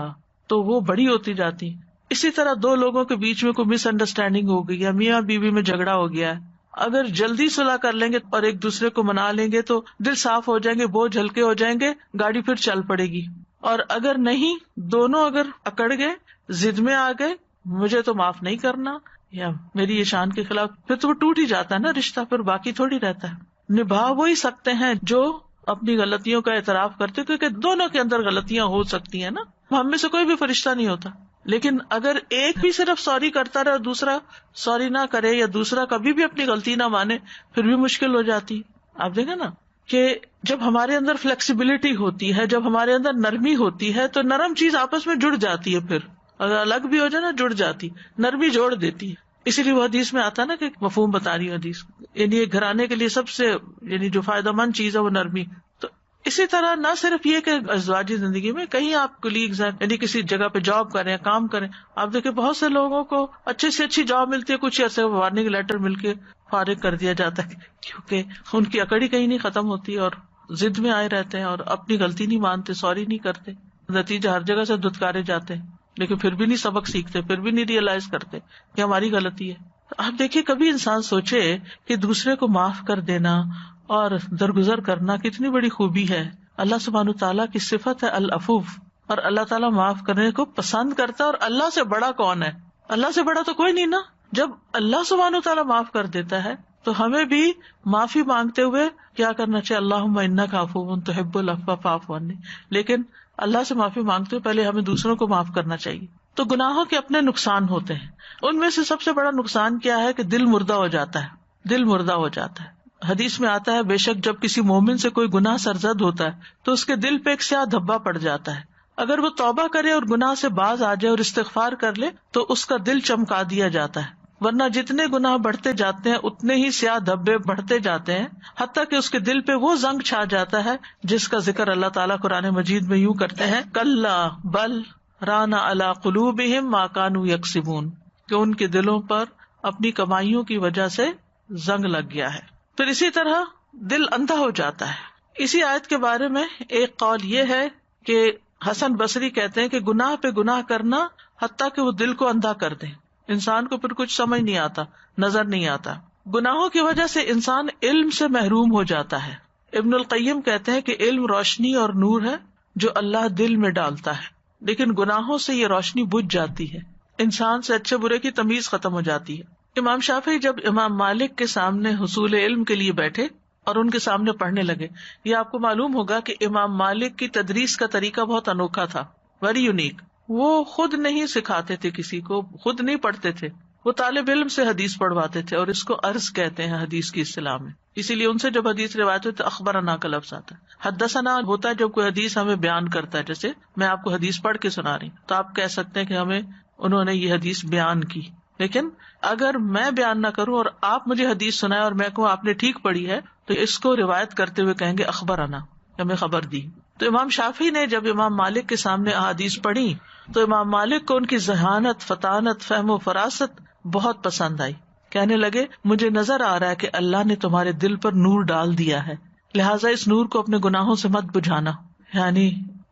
تو وہ بڑی ہوتی جاتی. اسی طرح دو لوگوں کے بیچ میں کوئی مس انڈرسٹینڈنگ ہو گئی ہے، میاں بیوی میں جھگڑا ہو گیا ہے، اگر جلدی صلح کر لیں گے اور ایک دوسرے کو منا لیں گے تو دل صاف ہو جائیں گے، بوجھ ہلکے ہو جائیں گے، گاڑی پھر چل پڑے گی. اور اگر نہیں، دونوں اگر اکڑ گئے، ضد میں آ گئے، مجھے تو معاف نہیں کرنا یا میری یہ شان کے خلاف، پھر تو وہ ٹوٹ ہی جاتا ہے نا رشتہ، پھر باقی تھوڑی رہتا ہے. نبھا وہی سکتے ہیں جو اپنی غلطیوں کا اعتراف کرتے، کیونکہ دونوں کے اندر غلطیاں ہو سکتی ہیں نا، ہم میں سے کوئی بھی فرشتہ نہیں ہوتا. لیکن اگر ایک بھی صرف سوری کرتا رہے اور دوسرا سوری نہ کرے یا دوسرا کبھی بھی اپنی غلطی نہ مانے، پھر بھی مشکل ہو جاتی. آپ دیکھیں نا کہ جب ہمارے اندر فلیکسیبلٹی ہوتی ہے، جب ہمارے اندر نرمی ہوتی ہے تو نرم چیز آپس میں جڑ جاتی ہے، پھر اگر الگ بھی ہو جائے نا جڑ جاتی، نرمی جوڑ دیتی ہے. اسی لیے وہ حدیث میں آتا نا کہ مفہوم بتا رہی ہوں حدیث، یعنی ایک گھرانے کے لیے سب سے یعنی جو فائدہ مند چیز ہے وہ نرمی. تو اسی طرح نہ صرف یہ کہ ازواجی زندگی میں کہیں آپ کولیگز ہیں، یعنی کسی جگہ پہ جاب کریں، کام کریں، آپ دیکھیں بہت سے لوگوں کو اچھی سے اچھی جاب ملتی ہے، کچھ عرصے وارننگ لیٹر مل کے فارغ کر دیا جاتا ہے، کیونکہ ان کی اکڑی کہیں نہیں ختم ہوتی اور ضد میں آئے رہتے ہیں اور اپنی غلطی نہیں مانتے، سوری نہیں کرتے، نتیجہ ہر جگہ سے دھتکارے جاتے ہیں، لیکن پھر بھی نہیں سبق سیکھتے، پھر بھی نہیں ریئلائز کرتے کہ ہماری غلطی ہے. آپ دیکھیے کبھی انسان سوچے کہ دوسرے کو معاف کر دینا اور درگزر کرنا کتنی بڑی خوبی ہے. اللہ سبحانہ تعالیٰ کی صفت ہے العفو، اور اللہ تعالیٰ معاف کرنے کو پسند کرتا ہے. اور اللہ سے بڑا کون ہے؟ اللہ سے بڑا تو کوئی نہیں نا. جب اللہ سبحانہ تعالیٰ معاف کر دیتا ہے تو ہمیں بھی معافی مانگتے ہوئے کیا کرنا چاہیے؟ اللہم انک عفو تحب العفو فاعف عنی. لیکن اللہ سے معافی مانگتے ہوئے پہلے ہمیں دوسروں کو معاف کرنا چاہیے. تو گناہوں کے اپنے نقصان ہوتے ہیں، ان میں سے سب سے بڑا نقصان کیا ہے کہ دل مردہ ہو جاتا ہے، دل مردہ ہو جاتا ہے. حدیث میں آتا ہے بے شک جب کسی مومن سے کوئی گناہ سرزد ہوتا ہے تو اس کے دل پہ ایک سیاہ دھبا پڑ جاتا ہے. اگر وہ توبہ کرے اور گناہ سے باز آ جائے اور استغفار کر لے تو اس کا دل چمکا دیا جاتا ہے. ورنہ جتنے گناہ بڑھتے جاتے ہیں اتنے ہی سیاہ دھبے بڑھتے جاتے ہیں، حتیٰ کہ اس کے دل پہ وہ زنگ چھا جاتا ہے جس کا ذکر اللہ تعالیٰ قرآن مجید میں یوں کرتے ہیں، کلا بل ران علی قلوبہم ما کانوا یکسبون، کہ ان کے دلوں پر اپنی کمائیوں کی وجہ سے زنگ لگ گیا ہے. پھر اسی طرح دل اندھا ہو جاتا ہے. اسی آیت کے بارے میں ایک قول یہ ہے کہ حسن بصری کہتے ہیں کہ گناہ پہ گناہ کرنا حتیٰ کہ وہ دل کو اندھا کر دے، انسان کو پھر کچھ سمجھ نہیں آتا، نظر نہیں آتا. گناہوں کی وجہ سے انسان علم سے محروم ہو جاتا ہے. ابن القیم کہتے ہیں کہ علم روشنی اور نور ہے جو اللہ دل میں ڈالتا ہے، لیکن گناہوں سے یہ روشنی بجھ جاتی ہے، انسان سے اچھے برے کی تمیز ختم ہو جاتی ہے. امام شافعی جب امام مالک کے سامنے حصول علم کے لیے بیٹھے اور ان کے سامنے پڑھنے لگے، یہ آپ کو معلوم ہوگا کہ امام مالک کی تدریس کا طریقہ بہت انوکھا تھا، ویری یونیک. وہ خود نہیں سکھاتے تھے کسی کو، خود نہیں پڑھتے تھے، وہ طالب علم سے حدیث پڑھواتے تھے، اور اس کو عرض کہتے ہیں حدیث کی اصطلاح میں. اسی لیے ان سے جب حدیث روایت ہوتی ہے تو اخبرنا کا لفظ آتا ہے. حدثنا ہوتا ہے جب کوئی حدیث ہمیں بیان کرتا ہے، جیسے میں آپ کو حدیث پڑھ کے سنا رہی ہوں تو آپ کہہ سکتے ہیں کہ ہمیں انہوں نے یہ حدیث بیان کی. لیکن اگر میں بیان نہ کروں اور آپ مجھے حدیث سنائے اور میں کہوں آپ نے ٹھیک پڑھی ہے تو اس کو روایت کرتے ہوئے کہیں گے اخبرنا، ہمیں خبر دی. تو امام شافعی نے جب امام مالک کے سامنے احادیث پڑھی تو امام مالک کو ان کی ذہانت، فطانت، فہم و فراست بہت پسند آئی. کہنے لگے مجھے نظر آ رہا ہے کہ اللہ نے تمہارے دل پر نور ڈال دیا ہے، لہٰذا اس نور کو اپنے گناہوں سے مت بجھانا، یعنی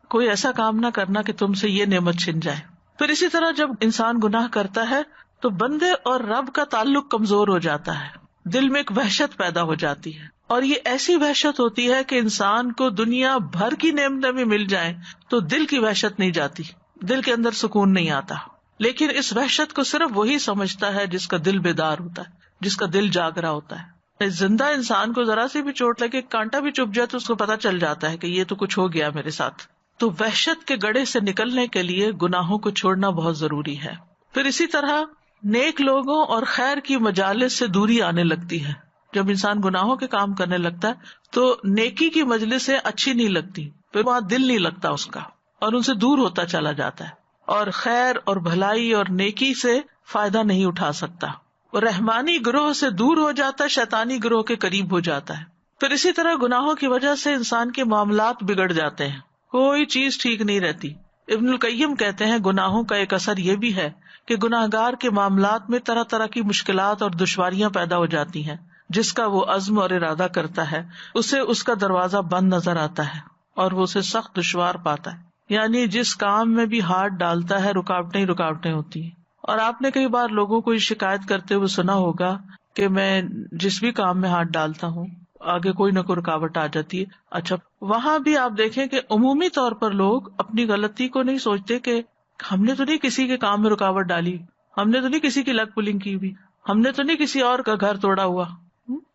کوئی ایسا کام نہ کرنا کہ تم سے یہ نعمت چھن جائے. پھر اسی طرح جب انسان گناہ کرتا ہے تو بندے اور رب کا تعلق کمزور ہو جاتا ہے، دل میں ایک وحشت پیدا ہو جاتی ہے، اور یہ ایسی وحشت ہوتی ہے کہ انسان کو دنیا بھر کی نعمتیں بھی مل جائیں تو دل کی وحشت نہیں جاتی، دل کے اندر سکون نہیں آتا. لیکن اس وحشت کو صرف وہی سمجھتا ہے جس کا دل بیدار ہوتا ہے، جس کا دل جاگ رہا ہوتا ہے. زندہ انسان کو ذرا سی بھی چوٹ لگے، کانٹا بھی چبھ جائے تو اس کو پتا چل جاتا ہے کہ یہ تو کچھ ہو گیا میرے ساتھ. تو وحشت کے گڑھے سے نکلنے کے لیے گناہوں کو چھوڑنا بہت ضروری ہے. پھر اسی طرح نیک لوگوں اور خیر کی مجالس سے دوری آنے لگتی ہے. جب انسان گناہوں کے کام کرنے لگتا ہے تو نیکی کی مجلسیں اچھی نہیں لگتی، پھر وہاں دل نہیں لگتا اس کا اور ان سے دور ہوتا چلا جاتا ہے، اور خیر اور بھلائی اور نیکی سے فائدہ نہیں اٹھا سکتا. اور رحمانی گروہ سے دور ہو جاتا ہے، شیطانی گروہ کے قریب ہو جاتا ہے. پھر اسی طرح گناہوں کی وجہ سے انسان کے معاملات بگڑ جاتے ہیں، کوئی چیز ٹھیک نہیں رہتی. ابن القیم کہتے ہیں گناہوں کا ایک اثر یہ بھی ہے کہ گناہگار کے معاملات میں طرح طرح کی مشکلات اور دشواریاں پیدا ہو جاتی ہیں. جس کا وہ عزم اور ارادہ کرتا ہے اسے اس کا دروازہ بند نظر آتا ہے اور وہ اسے سخت دشوار پاتا ہے. یعنی جس کام میں بھی ہاتھ ڈالتا ہے رکاوٹیں ہی رکاوٹیں ہوتی ہیں. اور آپ نے کئی بار لوگوں کو یہ شکایت کرتے ہوئے سنا ہوگا کہ میں جس بھی کام میں ہاتھ ڈالتا ہوں آگے کوئی نہ کوئی رکاوٹ آ جاتی ہے. اچھا، وہاں بھی آپ دیکھیں کہ عمومی طور پر لوگ اپنی غلطی کو نہیں سوچتے کہ ہم نے تو نہیں کسی کے کام میں رکاوٹ ڈالی، ہم نے تو نہیں کسی کی لگ پلنگ کی ہوئی، ہم نے تو نہیں کسی اور کا گھر توڑا ہوا.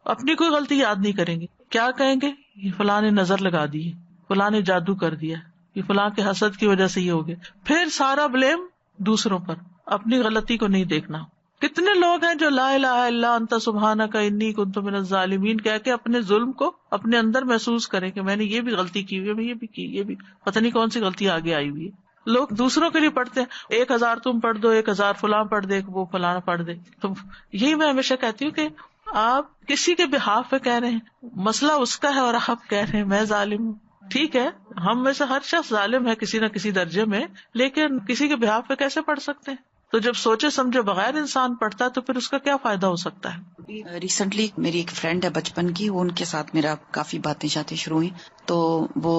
اپنی کوئی غلطی یاد نہیں کریں گے. کیا کہیں گے؟ یہ فلاں نے نظر لگا دی، فلاں نے جادو کر دیا، یہ فلاں کے حسد کی وجہ سے یہ ہو گیا. پھر سارا بلیم دوسروں پر، اپنی غلطی کو نہیں دیکھنا. کتنے لوگ ہیں جو لا الہ الا انت سبحانک انی کنت من الظالمین کہہ کے اپنے ظلم کو اپنے اندر محسوس کریں کہ میں نے یہ بھی غلطی کی ہوئی ہے، میں یہ بھی کی، یہ بھی پتہ نہیں کون سی غلطی آگے آئی ہوئی ہے. لوگ دوسروں کے لیے پڑھتے ہیں 1000 تم پڑھ دو، 1000 فلاں پڑھ دے، وہ فلاں پڑھ دے. تو یہی میں ہمیشہ کہتی ہوں کہ آپ کسی کے بہاف پہ کہہ رہے ہیں، مسئلہ اس کا ہے اور آپ کہہ رہے ہیں میں ظالم ہوں. ٹھیک ہے، ہم میں سے ہر شخص ظالم ہے کسی نہ کسی درجے میں، لیکن کسی کے بہاف پہ کیسے پڑھ سکتے ہیں؟ تو جب سوچے سمجھے بغیر انسان پڑھتا ہے تو پھر اس کا کیا فائدہ ہو سکتا ہے؟ ریسنٹلی میری ایک فرینڈ ہے بچپن کی، ان کے ساتھ میرا کافی باتیں شاتیں شروع ہوئی. تو وہ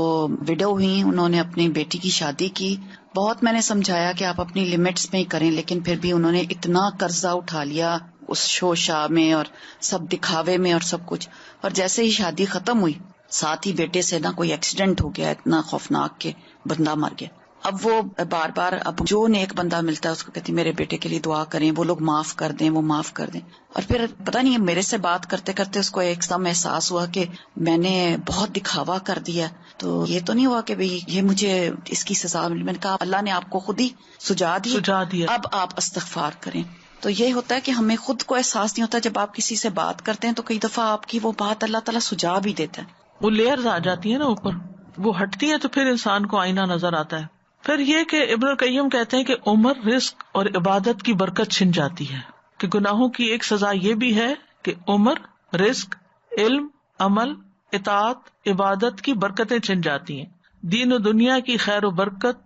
وڈو ہوئی، انہوں نے اپنی بیٹی کی شادی کی. بہت میں نے سمجھایا کہ آپ اپنی لمٹس میں ہی کریں، لیکن پھر بھی انہوں نے اتنا قرضہ اٹھا لیا اس شو شاہ میں اور سب دکھاوے میں اور سب کچھ. اور جیسے ہی شادی ختم ہوئی ساتھ ہی بیٹے سے نا کوئی ایکسیڈنٹ ہو گیا اتنا خوفناک کہ بندہ مر گیا. اب وہ بار بار اب جو نیک بندہ ملتا ہے اس کو کہتی میرے بیٹے کے لیے دعا کریں، وہ لوگ معاف کر دیں، وہ معاف کر دیں. اور پھر پتہ نہیں میرے سے بات کرتے کرتے اس کو ایک دم احساس ہوا کہ میں نے بہت دکھاوا کر دیا. تو یہ تو نہیں ہوا کہ بھئی یہ مجھے اس کی سزا ملی. میں نے کہا اللہ نے آپ کو خود ہی سجا دیا، اب آپ استغفار کریں. تو یہ ہوتا ہے کہ ہمیں خود کو احساس نہیں ہوتا، جب آپ کسی سے بات کرتے ہیں تو کئی دفعہ آپ کی وہ بات اللہ تعالیٰ سجا بھی دیتا ہے. وہ لیئرز آ جاتی ہیں نا اوپر، وہ ہٹتی ہیں تو پھر انسان کو آئینہ نظر آتا ہے. پھر یہ کہ ابن القیم کہتے ہیں کہ عمر، رزق اور عبادت کی برکت چھن جاتی ہے. کہ گناہوں کی ایک سزا یہ بھی ہے کہ عمر، رزق، علم، عمل، اطاعت، عبادت کی برکتیں چھن جاتی ہیں. دین و دنیا کی خیر و برکت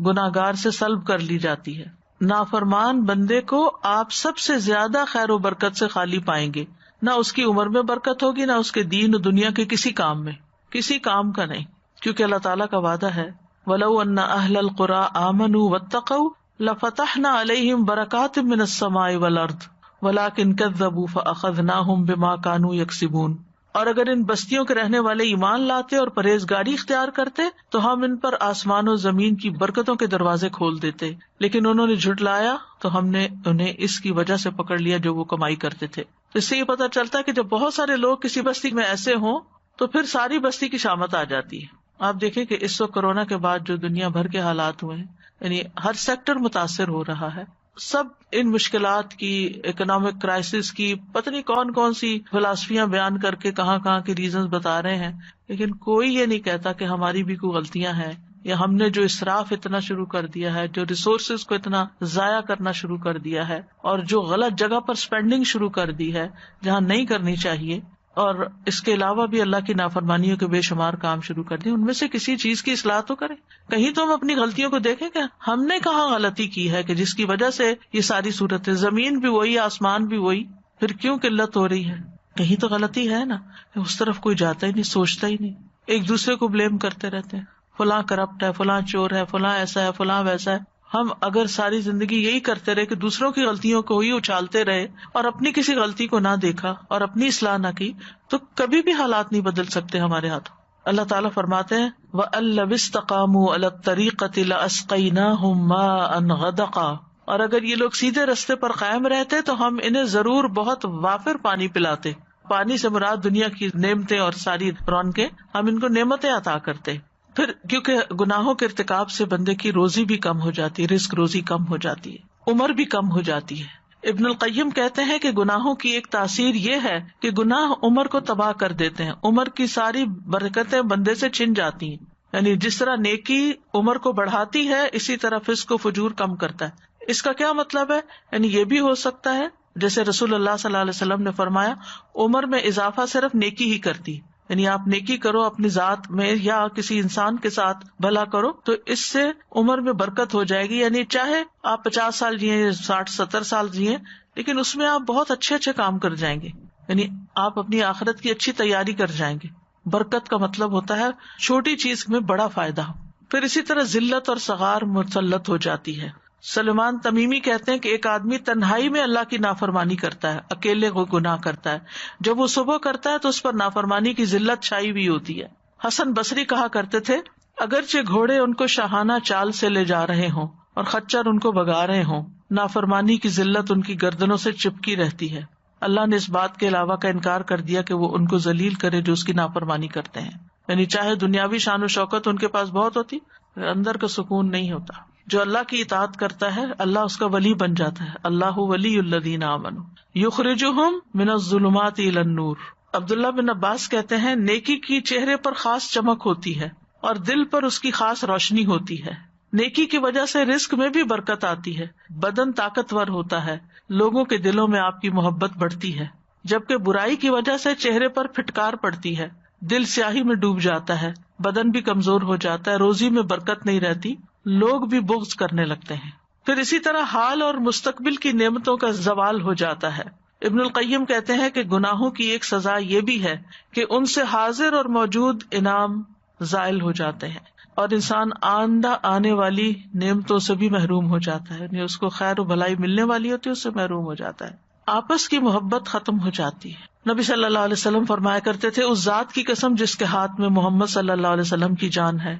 گناہگار سے سلب کر لی جاتی ہے. نافرمان بندے کو آپ سب سے زیادہ خیر و برکت سے خالی پائیں گے. نہ اس کی عمر میں برکت ہوگی، نہ اس کے دین و دنیا کے کسی کام میں، کسی کام کا نہیں. کیونکہ اللہ تعالیٰ کا وعدہ ہے وَلَوْ أَنَّ أَهْلَ الْقُرَىٰ آمَنُوا وَاتَّقَوْا لَفَتَحْنَا عَلَيْهِمْ بَرَكَاتٍ مِّنَ السَّمَاءِ وَالْأَرْضِ وَلَٰكِن كَذَّبُوا فَأَخَذْنَاهُمْ بِمَا كَانُوا يَكْسِبُونَ. اور اگر ان بستیوں کے رہنے والے ایمان لاتے اور پرہیزگاری اختیار کرتے تو ہم ان پر آسمان و زمین کی برکتوں کے دروازے کھول دیتے، لیکن انہوں نے جھٹلایا تو ہم نے انہیں اس کی وجہ سے پکڑ لیا جو وہ کمائی کرتے تھے. اس سے یہ پتہ چلتا ہے کہ جب بہت سارے لوگ کسی بستی میں ایسے ہوں تو پھر ساری بستی کی شامت آ جاتی ہے. آپ دیکھیں کہ اس وقت کورونا کے بعد جو دنیا بھر کے حالات ہوئے ہیں، یعنی ہر سیکٹر متاثر ہو رہا ہے. سب ان مشکلات کی، اکنامک کرائسس کی، پتہ نہیں کون کون سی فلاسفیاں بیان کر کے کہاں کہاں کے ریزنز بتا رہے ہیں، لیکن کوئی یہ نہیں کہتا کہ ہماری بھی کوئی غلطیاں ہیں، یا ہم نے جو اسراف اتنا شروع کر دیا ہے، جو ریسورسز کو اتنا ضائع کرنا شروع کر دیا ہے، اور جو غلط جگہ پر اسپینڈنگ شروع کر دی ہے جہاں نہیں کرنی چاہیے، اور اس کے علاوہ بھی اللہ کی نافرمانیوں کے بے شمار کام شروع کر دیے. ان میں سے کسی چیز کی اصلاح تو کریں. کہیں تو ہم اپنی غلطیوں کو دیکھیں کہ ہم نے کہاں غلطی کی ہے کہ جس کی وجہ سے یہ ساری صورت ہے. زمین بھی وہی، آسمان بھی وہی، پھر کیوں قلت ہو رہی ہے؟ کہیں تو غلطی ہے نا. اس طرف کوئی جاتا ہی نہیں، سوچتا ہی نہیں، ایک دوسرے کو بلیم کرتے رہتے ہیں. فلاں کرپٹ ہے، فلاں چور ہے، فلاں ایسا ہے، فلاں ویسا ہے. ہم اگر ساری زندگی یہی کرتے رہے کہ دوسروں کی غلطیوں کو ہی اچھالتے رہے اور اپنی کسی غلطی کو نہ دیکھا اور اپنی اصلاح نہ کی، تو کبھی بھی حالات نہیں بدل سکتے ہمارے ہاتھوں. اللہ تعالیٰ فرماتے ہیں وَأَن لَوِ اسْتَقَامُوا عَلَى الطَّرِيقَةِ لَأَسْقَيْنَاهُم مَّاءً غَدَقًا. اور اگر یہ لوگ سیدھے رستے پر قائم رہتے تو ہم انہیں ضرور بہت وافر پانی پلاتے. پانی سے مراد دنیا کی نعمتیں اور ساری رونقیں، ہم ان کو نعمتیں عطا کرتے. پھر کیونکہ گناہوں کے ارتکاب سے بندے کی روزی بھی کم ہو جاتی ہے، رزق روزی کم ہو جاتی ہے، عمر بھی کم ہو جاتی ہے. ابن القیم کہتے ہیں کہ گناہوں کی ایک تاثیر یہ ہے کہ گناہ عمر کو تباہ کر دیتے ہیں. عمر کی ساری برکتیں بندے سے چھن جاتی ہیں. یعنی جس طرح نیکی عمر کو بڑھاتی ہے، اسی طرح فسق و فجور کم کرتا ہے. اس کا کیا مطلب ہے؟ یعنی یہ بھی ہو سکتا ہے جیسے رسول اللہ صلی اللہ علیہ وسلم نے فرمایا عمر میں اضافہ صرف نیکی ہی کرتی. یعنی آپ نیکی کرو اپنی ذات میں یا کسی انسان کے ساتھ بھلا کرو تو اس سے عمر میں برکت ہو جائے گی. یعنی چاہے آپ 50 سال جیئیں، 60-70 سال جیئیں، لیکن اس میں آپ بہت اچھے اچھے کام کر جائیں گے. یعنی آپ اپنی آخرت کی اچھی تیاری کر جائیں گے. برکت کا مطلب ہوتا ہے چھوٹی چیز میں بڑا فائدہ ہو. پھر اسی طرح ذلت اور صغار مسلط ہو جاتی ہے. سلمان تمیمی کہتے ہیں کہ ایک آدمی تنہائی میں اللہ کی نافرمانی کرتا ہے، اکیلے وہ گناہ کرتا ہے، جب وہ صبح کرتا ہے تو اس پر نافرمانی کی ذلت چھائی ہوئی ہوتی ہے. حسن بصری کہا کرتے تھے اگرچہ گھوڑے ان کو شاہانہ چال سے لے جا رہے ہوں اور خچر ان کو بگا رہے ہوں، نافرمانی کی ذلت ان کی گردنوں سے چپکی رہتی ہے. اللہ نے اس بات کے علاوہ کا انکار کر دیا کہ وہ ان کو ذلیل کرے جو اس کی نافرمانی کرتے ہیں. یعنی چاہے دنیاوی شان و شوکت ان کے پاس بہت ہوتی، اندر کا سکون نہیں ہوتا. جو اللہ کی اطاعت کرتا ہے اللہ اس کا ولی بن جاتا ہے. اللہ ولی الذین آمنوا یخرجہم من الظلمات الی النور. عبداللہ بن عباس کہتے ہیں نیکی کی چہرے پر خاص چمک ہوتی ہے اور دل پر اس کی خاص روشنی ہوتی ہے. نیکی کی وجہ سے رزق میں بھی برکت آتی ہے، بدن طاقتور ہوتا ہے، لوگوں کے دلوں میں آپ کی محبت بڑھتی ہے. جبکہ برائی کی وجہ سے چہرے پر پھٹکار پڑتی ہے، دل سیاہی میں ڈوب جاتا ہے، بدن بھی کمزور ہو جاتا ہے، روزی میں برکت نہیں رہتی، لوگ بھی بغض کرنے لگتے ہیں. پھر اسی طرح حال اور مستقبل کی نعمتوں کا زوال ہو جاتا ہے. ابن القیم کہتے ہیں کہ گناہوں کی ایک سزا یہ بھی ہے کہ ان سے حاضر اور موجود انعام زائل ہو جاتے ہیں اور انسان آئندہ آنے والی نعمتوں سے بھی محروم ہو جاتا ہے. یعنی اس کو خیر و بھلائی ملنے والی ہوتی ہے، اس سے محروم ہو جاتا ہے. آپس کی محبت ختم ہو جاتی ہے. نبی صلی اللہ علیہ وسلم فرمایا کرتے تھے اس ذات کی قسم جس کے ہاتھ میں محمد صلی اللہ علیہ وسلم کی جان ہے،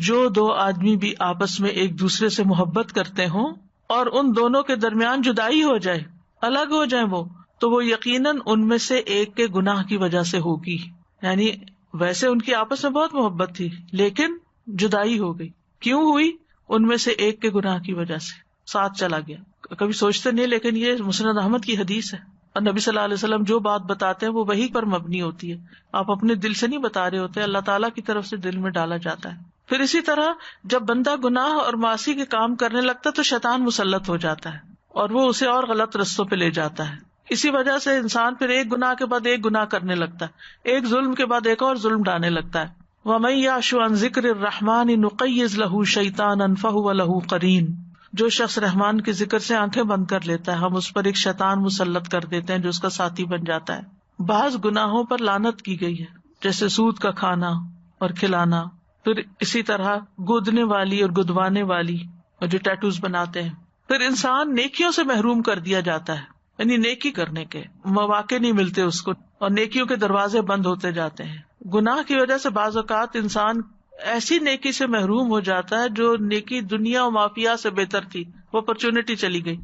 جو دو آدمی بھی آپس میں ایک دوسرے سے محبت کرتے ہوں اور ان دونوں کے درمیان جدائی ہو جائے، الگ ہو جائیں وہ، تو وہ یقیناً ان میں سے ایک کے گناہ کی وجہ سے ہوگی. یعنی ویسے ان کی آپس میں بہت محبت تھی لیکن جدائی ہو گئی. کیوں ہوئی؟ ان میں سے ایک کے گناہ کی وجہ سے ساتھ چلا گیا. کبھی سوچتے نہیں لیکن یہ مسند احمد کی حدیث ہے اور نبی صلی اللہ علیہ وسلم جو بات بتاتے ہیں وہ وحی پر مبنی ہوتی ہے. آپ اپنے دل سے نہیں بتا رہے ہوتے، اللہ تعالیٰ کی طرف سے دل میں ڈالا جاتا ہے. پھر اسی طرح جب بندہ گناہ اور معاصی کے کام کرنے لگتا ہے تو شیطان مسلط ہو جاتا ہے اور وہ اسے اور غلط رستوں پہ لے جاتا ہے. اسی وجہ سے انسان پھر ایک گناہ کے بعد ایک گناہ کرنے لگتا ہے، ایک ظلم کے بعد ایک اور ظلم ڈالنے لگتا ہے. وَمَن يَعْشُ عَن ذِكْرِ الرَّحْمَنِ نُقَيِّضْ لَهُ شَيْطَانًا فَهُوَ لَهُ قَرِينٌ. جو شخص رحمان کے ذکر سے آنکھیں بند کر لیتا ہے ہم اس پر ایک شیطان مسلط کر دیتے ہیں جو اس کا ساتھی بن جاتا ہے. بعض گناہوں پر لعنت کی گئی ہے جیسے سود کا کھانا اور کھلانا. پھر اسی طرح گودنے والی اور گدوانے والی اور جو ٹیٹوز بناتے ہیں. پھر انسان نیکیوں سے محروم کر دیا جاتا ہے، یعنی نیکی کرنے کے مواقع نہیں ملتے اس کو اور نیکیوں کے دروازے بند ہوتے جاتے ہیں. گناہ کی وجہ سے بعض اوقات انسان ایسی نیکی سے محروم ہو جاتا ہے جو نیکی دنیا و مافیا سے بہتر تھی، وہ اپرچونٹی چلی گئی.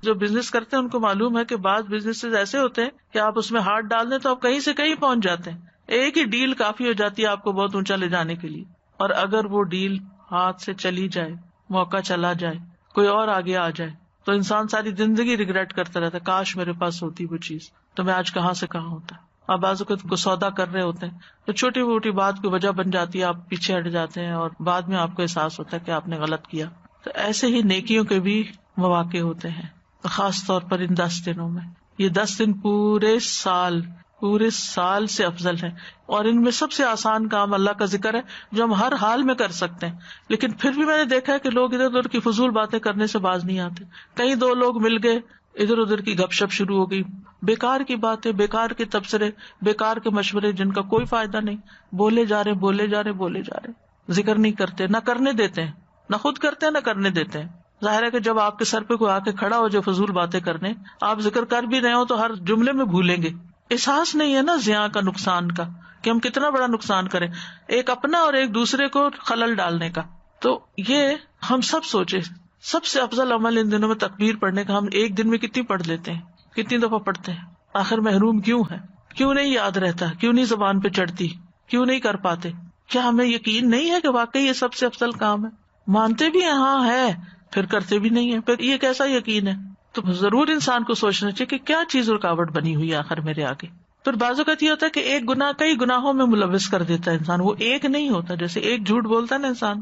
جو بزنس کرتے ہیں ان کو معلوم ہے کہ بعض بزنس ایسے ہوتے ہیں کہ آپ اس میں ہاتھ ڈال دیں تو آپ کہیں سے کہیں پہنچ جاتے ہیں. ایک ہی ڈیل کافی ہو جاتی ہے آپ کو بہت اونچا لے جانے کے لیے، اور اگر وہ ڈیل ہاتھ سے چلی جائے، موقع چلا جائے، کوئی اور آگے آ جائے تو انسان ساری زندگی ریگریٹ کرتا رہتا ہے، کاش میرے پاس ہوتی وہ چیز تو میں آج کہاں سے کہاں ہوتا. آپ بعض اوقات کو سودا کر رہے ہوتے ہیں تو چھوٹی موٹی بات کی وجہ بن جاتی ہے، آپ پیچھے ہٹ جاتے ہیں اور بعد میں آپ کو احساس ہوتا ہے کہ آپ نے غلط کیا. تو ایسے ہی نیکیوں کے بھی مواقع ہوتے ہیں، خاص طور پر ان 10 دنوں میں. یہ 10 دن پورے سال سے افضل ہے اور ان میں سب سے آسان کام اللہ کا ذکر ہے جو ہم ہر حال میں کر سکتے ہیں. لیکن پھر بھی میں نے دیکھا ہے کہ لوگ ادھر ادھر کی فضول باتیں کرنے سے باز نہیں آتے. کہیں 2 لوگ مل گئے، ادھر ادھر کی گپ شپ شروع ہو گئی، بیکار کی باتیں، بیکار کے تبصرے، بیکار کے مشورے جن کا کوئی فائدہ نہیں، بولے جا رہے، ذکر نہیں کرتے، نہ کرنے دیتے ہیں، نہ خود کرتے ہیں نہ کرنے دیتے ہیں. ظاہر ہے کہ جب آپ کے سر پہ کوئی آ کے کھڑا ہو جو فضول باتیں کرنے، آپ ذکر کر بھی رہے ہو تو ہر جملے میں بھولیں گے. احساس نہیں ہے نا زیاں کا، نقصان کا، کہ ہم کتنا بڑا نقصان کریں، ایک اپنا اور ایک دوسرے کو خلل ڈالنے کا. تو یہ ہم سب سوچے سب سے افضل عمل ان دنوں میں تکبیر پڑھنے کا. ہم ایک دن میں کتنی پڑھ لیتے ہیں، کتنی دفعہ پڑھتے ہیں؟ آخر محروم کیوں ہے؟ کیوں نہیں یاد رہتا؟ کیوں نہیں زبان پہ چڑھتی؟ کیوں نہیں کر پاتے؟ کیا ہمیں یقین نہیں ہے کہ واقعی یہ سب سے افضل کام ہے؟ مانتے بھی ہیں ہاں ہے، پھر کرتے بھی نہیں ہے، پھر یہ کیسا یقین ہے؟ تو ضرور انسان کو سوچنا چاہیے کہ کیا چیز رکاوٹ بنی ہوئی ہے آخر میرے آگے. پھر بعض اوقات یہ ہوتا ہے کہ ایک گناہ کئی گناہوں میں ملوث کر دیتا ہے انسان. وہ ایک نہیں ہوتا، جیسے ایک جھوٹ بولتا ہے نا انسان،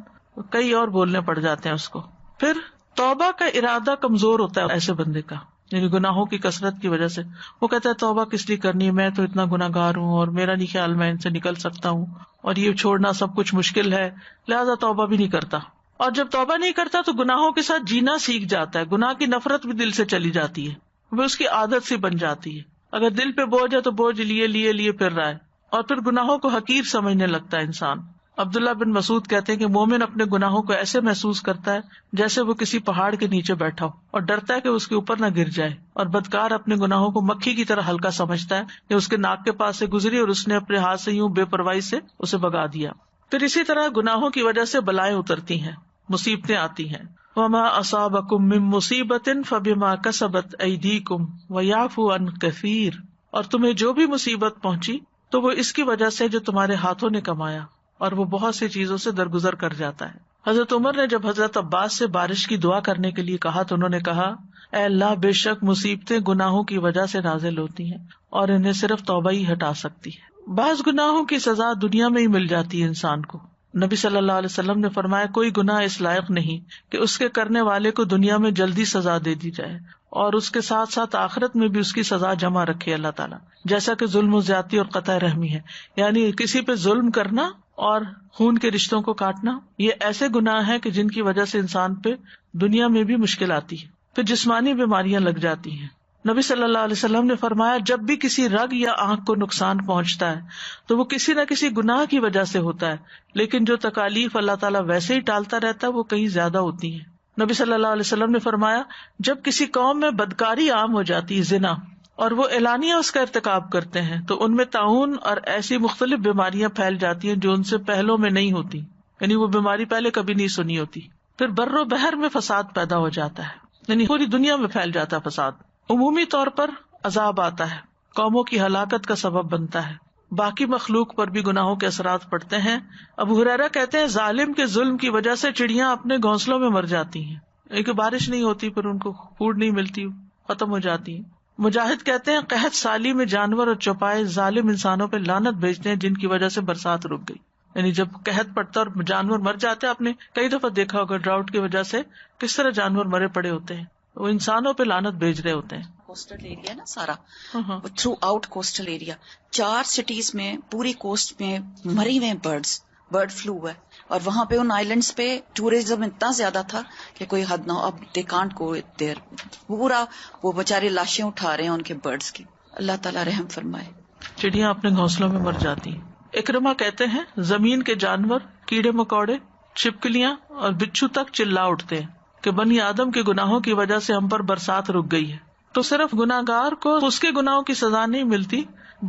کئی اور بولنے پڑ جاتے ہیں اس کو. پھر توبہ کا ارادہ کمزور ہوتا ہے ایسے بندے کا، یعنی گناہوں کی کثرت کی وجہ سے. وہ کہتا ہے توبہ کس لیے کرنی ہے، میں تو اتنا گناہگار ہوں اور میرا نہیں خیال میں ان سے نکل سکتا ہوں اور یہ چھوڑنا سب کچھ مشکل ہے، لہذا توبہ بھی نہیں کرتا. اور جب توبہ نہیں کرتا تو گناہوں کے ساتھ جینا سیکھ جاتا ہے، گناہ کی نفرت بھی دل سے چلی جاتی ہے، وہ اس کی عادت سی بن جاتی ہے. اگر دل پہ بوجھ ہے تو بوجھ لیے پھر رہا ہے، اور پھر گناہوں کو حقیر سمجھنے لگتا ہے انسان. عبداللہ بن مسعود کہتے ہیں کہ مومن اپنے گناہوں کو ایسے محسوس کرتا ہے جیسے وہ کسی پہاڑ کے نیچے بیٹھا ہو اور ڈرتا ہے کہ اس کے اوپر نہ گر جائے، اور بدکار اپنے گناہوں کو مکھی کی طرح ہلکا سمجھتا ہے کہ اس کے ناک کے پاس سے گزری اور اس نے اپنے ہاتھ سے یوں بے پرواہی سے اسے بگا دیا. پھر اسی طرح گناہوں کی وجہ سے بلائیں اترتی ہیں، مصیبتیں آتی ہیں. وما اصابکم من مصیبت فبما کسبت ایدیکم ویعفو عن کثیر، اور تمہیں جو بھی مصیبت پہنچی تو وہ اس کی وجہ سے جو تمہارے ہاتھوں نے کمایا، اور وہ بہت سی چیزوں سے درگزر کر جاتا ہے. حضرت عمر نے جب حضرت عباس سے بارش کی دعا کرنے کے لیے کہا تو انہوں نے کہا، اے اللہ، بے شک مصیبتیں گناہوں کی وجہ سے نازل ہوتی ہیں اور انہیں صرف توبہ ہی ہٹا سکتی ہے. بعض گناہوں کی سزا دنیا میں ہی مل جاتی ہے انسان کو. نبی صلی اللہ علیہ وسلم نے فرمایا، کوئی گناہ اس لائق نہیں کہ اس کے کرنے والے کو دنیا میں جلدی سزا دے دی جائے اور اس کے ساتھ ساتھ آخرت میں بھی اس کی سزا جمع رکھے اللہ تعالیٰ، جیسا کہ ظلم و زیادتی اور قطع رحمی ہے. یعنی کسی پہ ظلم کرنا اور خون کے رشتوں کو کاٹنا، یہ ایسے گناہ ہیں کہ جن کی وجہ سے انسان پہ دنیا میں بھی مشکل آتی ہے. پھر جسمانی بیماریاں لگ جاتی ہیں. نبی صلی اللہ علیہ وسلم نے فرمایا، جب بھی کسی رگ یا آنکھ کو نقصان پہنچتا ہے تو وہ کسی نہ کسی گناہ کی وجہ سے ہوتا ہے، لیکن جو تکالیف اللہ تعالیٰ ویسے ہی ٹالتا رہتا ہے وہ کہیں زیادہ ہوتی ہیں. نبی صلی اللہ علیہ وسلم نے فرمایا، جب کسی قوم میں بدکاری عام ہو جاتی ہے، زنا، اور وہ اعلانیہ اس کا ارتکاب کرتے ہیں تو ان میں طاعون اور ایسی مختلف بیماریاں پھیل جاتی ہیں جو ان سے پہلوں میں نہیں ہوتی، یعنی وہ بیماری پہلے کبھی نہیں سنی ہوتی. پھر بر و بحر میں فساد پیدا ہو جاتا ہے، یعنی پوری دنیا میں پھیل جاتا ہے فساد. عمومی طور پر عذاب آتا ہے، قوموں کی ہلاکت کا سبب بنتا ہے، باقی مخلوق پر بھی گناہوں کے اثرات پڑتے ہیں. ابو ہریرہ کہتے ہیں، ظالم کے ظلم کی وجہ سے چڑیاں اپنے گھونسلوں میں مر جاتی ہیں، ایک بارش نہیں ہوتی، پھر ان کو فوڈ نہیں ملتی، ختم ہو جاتی ہیں. مجاہد کہتے ہیں، قحط سالی میں جانور اور چوپائے ظالم انسانوں پہ لعنت بھیجتے ہیں جن کی وجہ سے برسات رک گئی. یعنی جب قحط پڑتا ہے اور جانور مر جاتے ہیں، آپ نے کئی دفعہ دیکھا ہوگا ڈراؤٹ کی وجہ سے کس طرح جانور مرے پڑے ہوتے ہیں، وہ انسانوں پہ لعنت بھیج رہے ہوتے ہیں. کوسٹل ایریا نا سارا، through out coastal area 4 cities میں پوری کوسٹ میں مرے ہوئے برڈ فلو ہے، اور وہاں پہ ان آئیلینڈس پہ ٹوریزم اتنا زیادہ تھا کہ کوئی حد نہ ہو. اب دے کانٹ گو دیر، پورا وہ بےچارے لاشیں اٹھا رہے ہیں ان کے برڈز کی. اللہ تعالیٰ رحم فرمائے. چڑیاں اپنے گھونسلوں میں مر جاتی ہیں. اکرمہ کہتے ہیں، زمین کے جانور، کیڑے مکوڑے، چھپکلیاں اور بچھو تک چلا اٹھتے ہیں کہ بنی آدم کے گناہوں کی وجہ سے ہم پر برسات رک گئی ہے. تو صرف گناہگار کو اس کے گناہوں کی سزا نہیں ملتی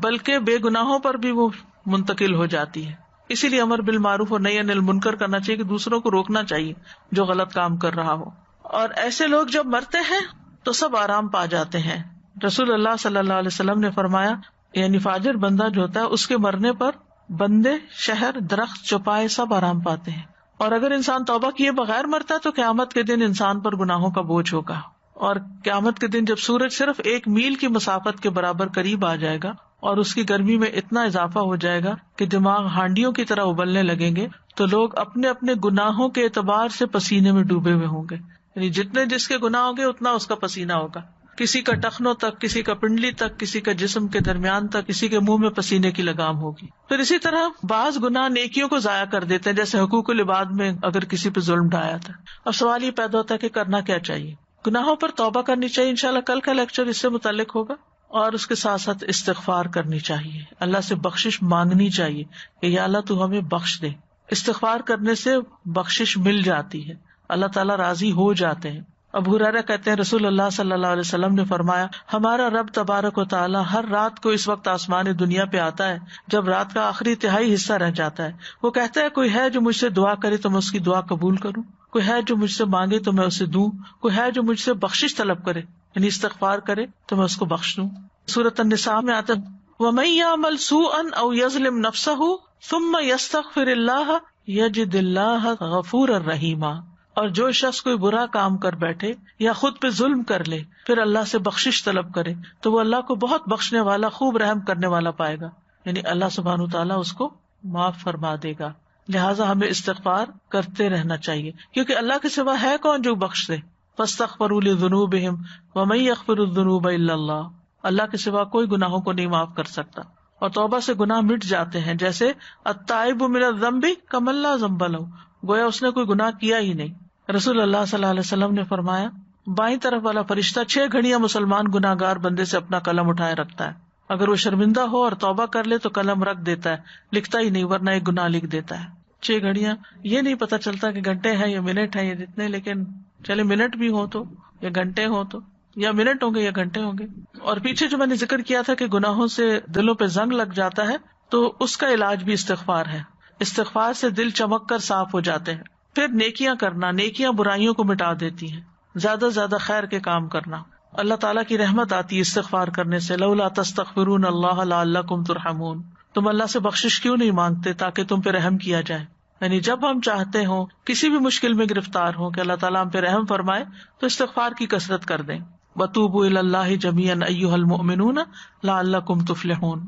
بلکہ بے گناہوں پر بھی وہ منتقل ہو جاتی ہے. اسی لیے امر بالمعروف اور نہی عن المنکر کرنا چاہیے کہ دوسروں کو روکنا چاہیے جو غلط کام کر رہا ہو. اور ایسے لوگ جب مرتے ہیں تو سب آرام پا جاتے ہیں. رسول اللہ صلی اللہ علیہ وسلم نے فرمایا، یعنی فاجر بندہ جو ہوتا ہے اس کے مرنے پر بندے، شہر، درخت، چوپائے سب آرام پاتے ہیں. اور اگر انسان توبہ کیے بغیر مرتا ہے تو قیامت کے دن انسان پر گناہوں کا بوجھ ہوگا. اور قیامت کے دن جب سورج صرف 1 میل کی مسافت کے برابر قریب آ جائے گا اور اس کی گرمی میں اتنا اضافہ ہو جائے گا کہ دماغ ہانڈیوں کی طرح ابلنے لگیں گے تو لوگ اپنے اپنے گناہوں کے اعتبار سے پسینے میں ڈوبے ہوئے ہوں گے. یعنی جتنے جس کے گناہ ہوں گے اتنا اس کا پسینہ ہوگا، کسی کا ٹخنوں تک، کسی کا پنڈلی تک، کسی کا جسم کے درمیان تک، کسی کے منہ میں پسینے کی لگام ہوگی. پھر اسی طرح بعض گناہ نیکیوں کو ضائع کر دیتے ہیں، جیسے حقوق العباد میں اگر کسی پہ ظلم ڈھایا تھا. اب سوال یہ پیدا ہوتا ہے کہ کرنا کیا چاہیے. گناہوں پر توبہ کرنی چاہیے، انشاءاللہ کل کا لیکچر اس سے متعلق ہوگا. اور اس کے ساتھ ساتھ استغفار کرنی چاہیے، اللہ سے بخشش مانگنی چاہیے کہ یا اللہ تو ہمیں بخش دے. استغفار کرنے سے بخشش مل جاتی ہے، اللہ تعالیٰ راضی ہو جاتے ہیں. ابو ہریرہ کہتے ہیں، رسول اللہ صلی اللہ علیہ وسلم نے فرمایا، ہمارا رب تبارک و تعالیٰ ہر رات کو اس وقت آسمان دنیا پہ آتا ہے جب رات کا آخری تہائی حصہ رہ جاتا ہے. وہ کہتا ہے، کوئی ہے جو مجھ سے دعا کرے تو میں اس کی دعا قبول کروں، کوئی ہے جو مجھ سے مانگے تو میں اسے دوں، کوئی ہے جو مجھ سے بخشش طلب کرے یعنی استغفار کرے تو میں اس کو بخش دوں. سورۃ النساء میں آتا ہے، وَمَن يَعْمَلْ سُوءًا أَوْ يَظْلِمْ نَفْسَهُ ثُمَّ يَسْتَغْفِرِ اللَّهَ يَجِدِ اللَّهَ غَفُورًا رَحِيمًا. اور جو شخص کوئی برا کام کر بیٹھے یا خود پہ ظلم کر لے پھر اللہ سے بخشش طلب کرے تو وہ اللہ کو بہت بخشنے والا، خوب رحم کرنے والا پائے گا. یعنی اللہ سبحانہ تعالیٰ اس کو معاف فرما دے گا. لہٰذا ہمیں استغفار کرتے رہنا چاہیے، کیونکہ اللہ کے سوا ہے کون جو بخش دے. فاستغفروا لذنوبہم ومن یغفر الذنوب الا اللہ. اللہ کے سوا کوئی گناہوں کو نہیں معاف کر سکتا، اور توبہ سے گناہ مٹ جاتے ہیں. جیسے التائب من الذنب کمن لا ذنب لہ، گویا اس نے کوئی گناہ کیا ہی نہیں. رسول اللہ صلی اللہ علیہ وسلم نے فرمایا، بائیں طرف والا فرشتہ 6 گھڑیاں مسلمان گناہگار بندے سے اپنا قلم اٹھائے رکھتا ہے. اگر وہ شرمندہ ہو اور توبہ کر لے تو قلم رکھ دیتا ہے, لکھتا ہی نہیں, ورنہ ایک گناہ لکھ دیتا ہے. 6 گھڑیاں, یہ نہیں پتا چلتا کہ گھنٹے ہیں یا منٹ ہیں یا جتنے, لیکن چلے منٹ بھی ہو تو یا گھنٹے ہو تو, یا منٹ ہوں گے یا گھنٹے ہوں گے. اور پیچھے جو میں نے ذکر کیا تھا کہ گناہوں سے دلوں پہ زنگ لگ جاتا ہے, تو اس کا علاج بھی استغفار ہے. استغفار سے دل چمک کر صاف ہو جاتے ہیں. پھر نیکیاں کرنا, نیکیاں برائیوں کو مٹا دیتی ہیں. زیادہ سے زیادہ خیر کے کام کرنا, اللہ تعالیٰ کی رحمت آتی ہے استغفار کرنے سے. لولا تستغفرون اللہ لعلکم ترحمون, تم اللہ سے بخشش کیوں نہیں مانگتے تاکہ تم پہ رحم کیا جائے. یعنی جب ہم چاہتے ہوں, کسی بھی مشکل میں گرفتار ہوں کہ اللہ تعالیٰ ہم پہ رحم فرمائے, تو استغفار کی کثرت کر دیں. وتوبوا الی اللہ جميعا ایھا المؤمنون لعلکم تفلحون.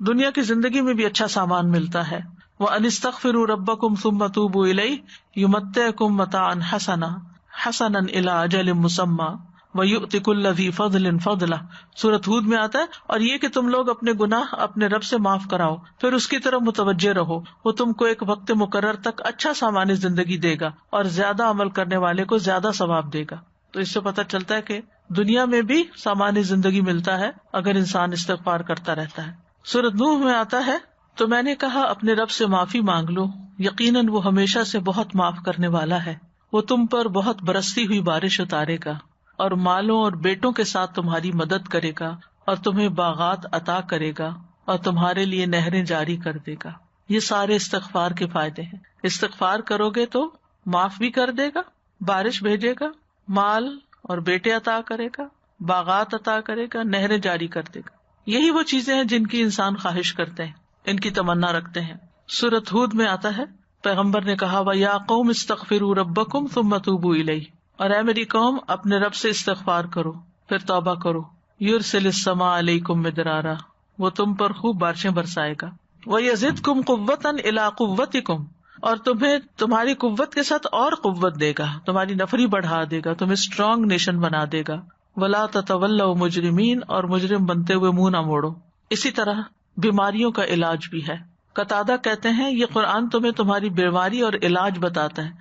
دنیا کی زندگی میں بھی اچھا سامان ملتا ہے. وان استغفروا ربکم ثم توبوا الیہ یمتعکم متاعا حسنا الی اجل مسمى وَيُؤْتِ كُلَّ ذِي فَضْلٍ فَضْلَهُ. سورۃ ہود میں آتا ہے, اور یہ کہ تم لوگ اپنے گناہ اپنے رب سے معاف کراؤ, پھر اس کی طرف متوجہ رہو, وہ تم کو ایک وقت مقرر تک اچھا سامان زندگی دے گا اور زیادہ عمل کرنے والے کو زیادہ ثواب دے گا. تو اس سے پتہ چلتا ہے کہ دنیا میں بھی سامان زندگی ملتا ہے اگر انسان استغفار کرتا رہتا ہے. سورۃ نوح میں آتا ہے, تو میں نے کہا اپنے رب سے معافی مانگ لو, یقیناً وہ ہمیشہ سے بہت معاف کرنے والا ہے, وہ تم پر بہت برستی ہوئی بارش اتارے گا اور مالوں اور بیٹوں کے ساتھ تمہاری مدد کرے گا, اور تمہیں باغات عطا کرے گا, اور تمہارے لیے نہریں جاری کر دے گا. یہ سارے استغفار کے فائدے ہیں. استغفار کرو گے تو معاف بھی کر دے گا, بارش بھیجے گا, مال اور بیٹے عطا کرے گا, باغات عطا کرے گا, نہریں جاری کر دے گا. یہی وہ چیزیں ہیں جن کی انسان خواہش کرتے ہیں, ان کی تمنا رکھتے ہیں. سورۃ ہود میں آتا ہے, پیغمبر نے کہا وَيَا قَوْمِ اسْتَغْفِرُوا رَبَّكُمْ ثُمَّ تُوبُوا إِلَيْهِ, اور اے میری قوم اپنے رب سے استغفار کرو پھر توبہ کرو. یرسل السماء علیکم مدرارا, وہ تم پر خوب بارشیں برسائے گا. ویزدکم قوۃ الی قوتکم, اور تمہیں تمہاری قوت کے ساتھ اور قوت دے گا, تمہاری نفری بڑھا دے گا, تمہیں اسٹرانگ نیشن بنا دے گا. ولا تتولوا مجرمین, اور مجرم بنتے ہوئے منہ نہ موڑو. اسی طرح بیماریوں کا علاج بھی ہے. قتادہ کہتے ہیں یہ قرآن تمہیں تمہاری بیماری اور علاج بتاتا ہے.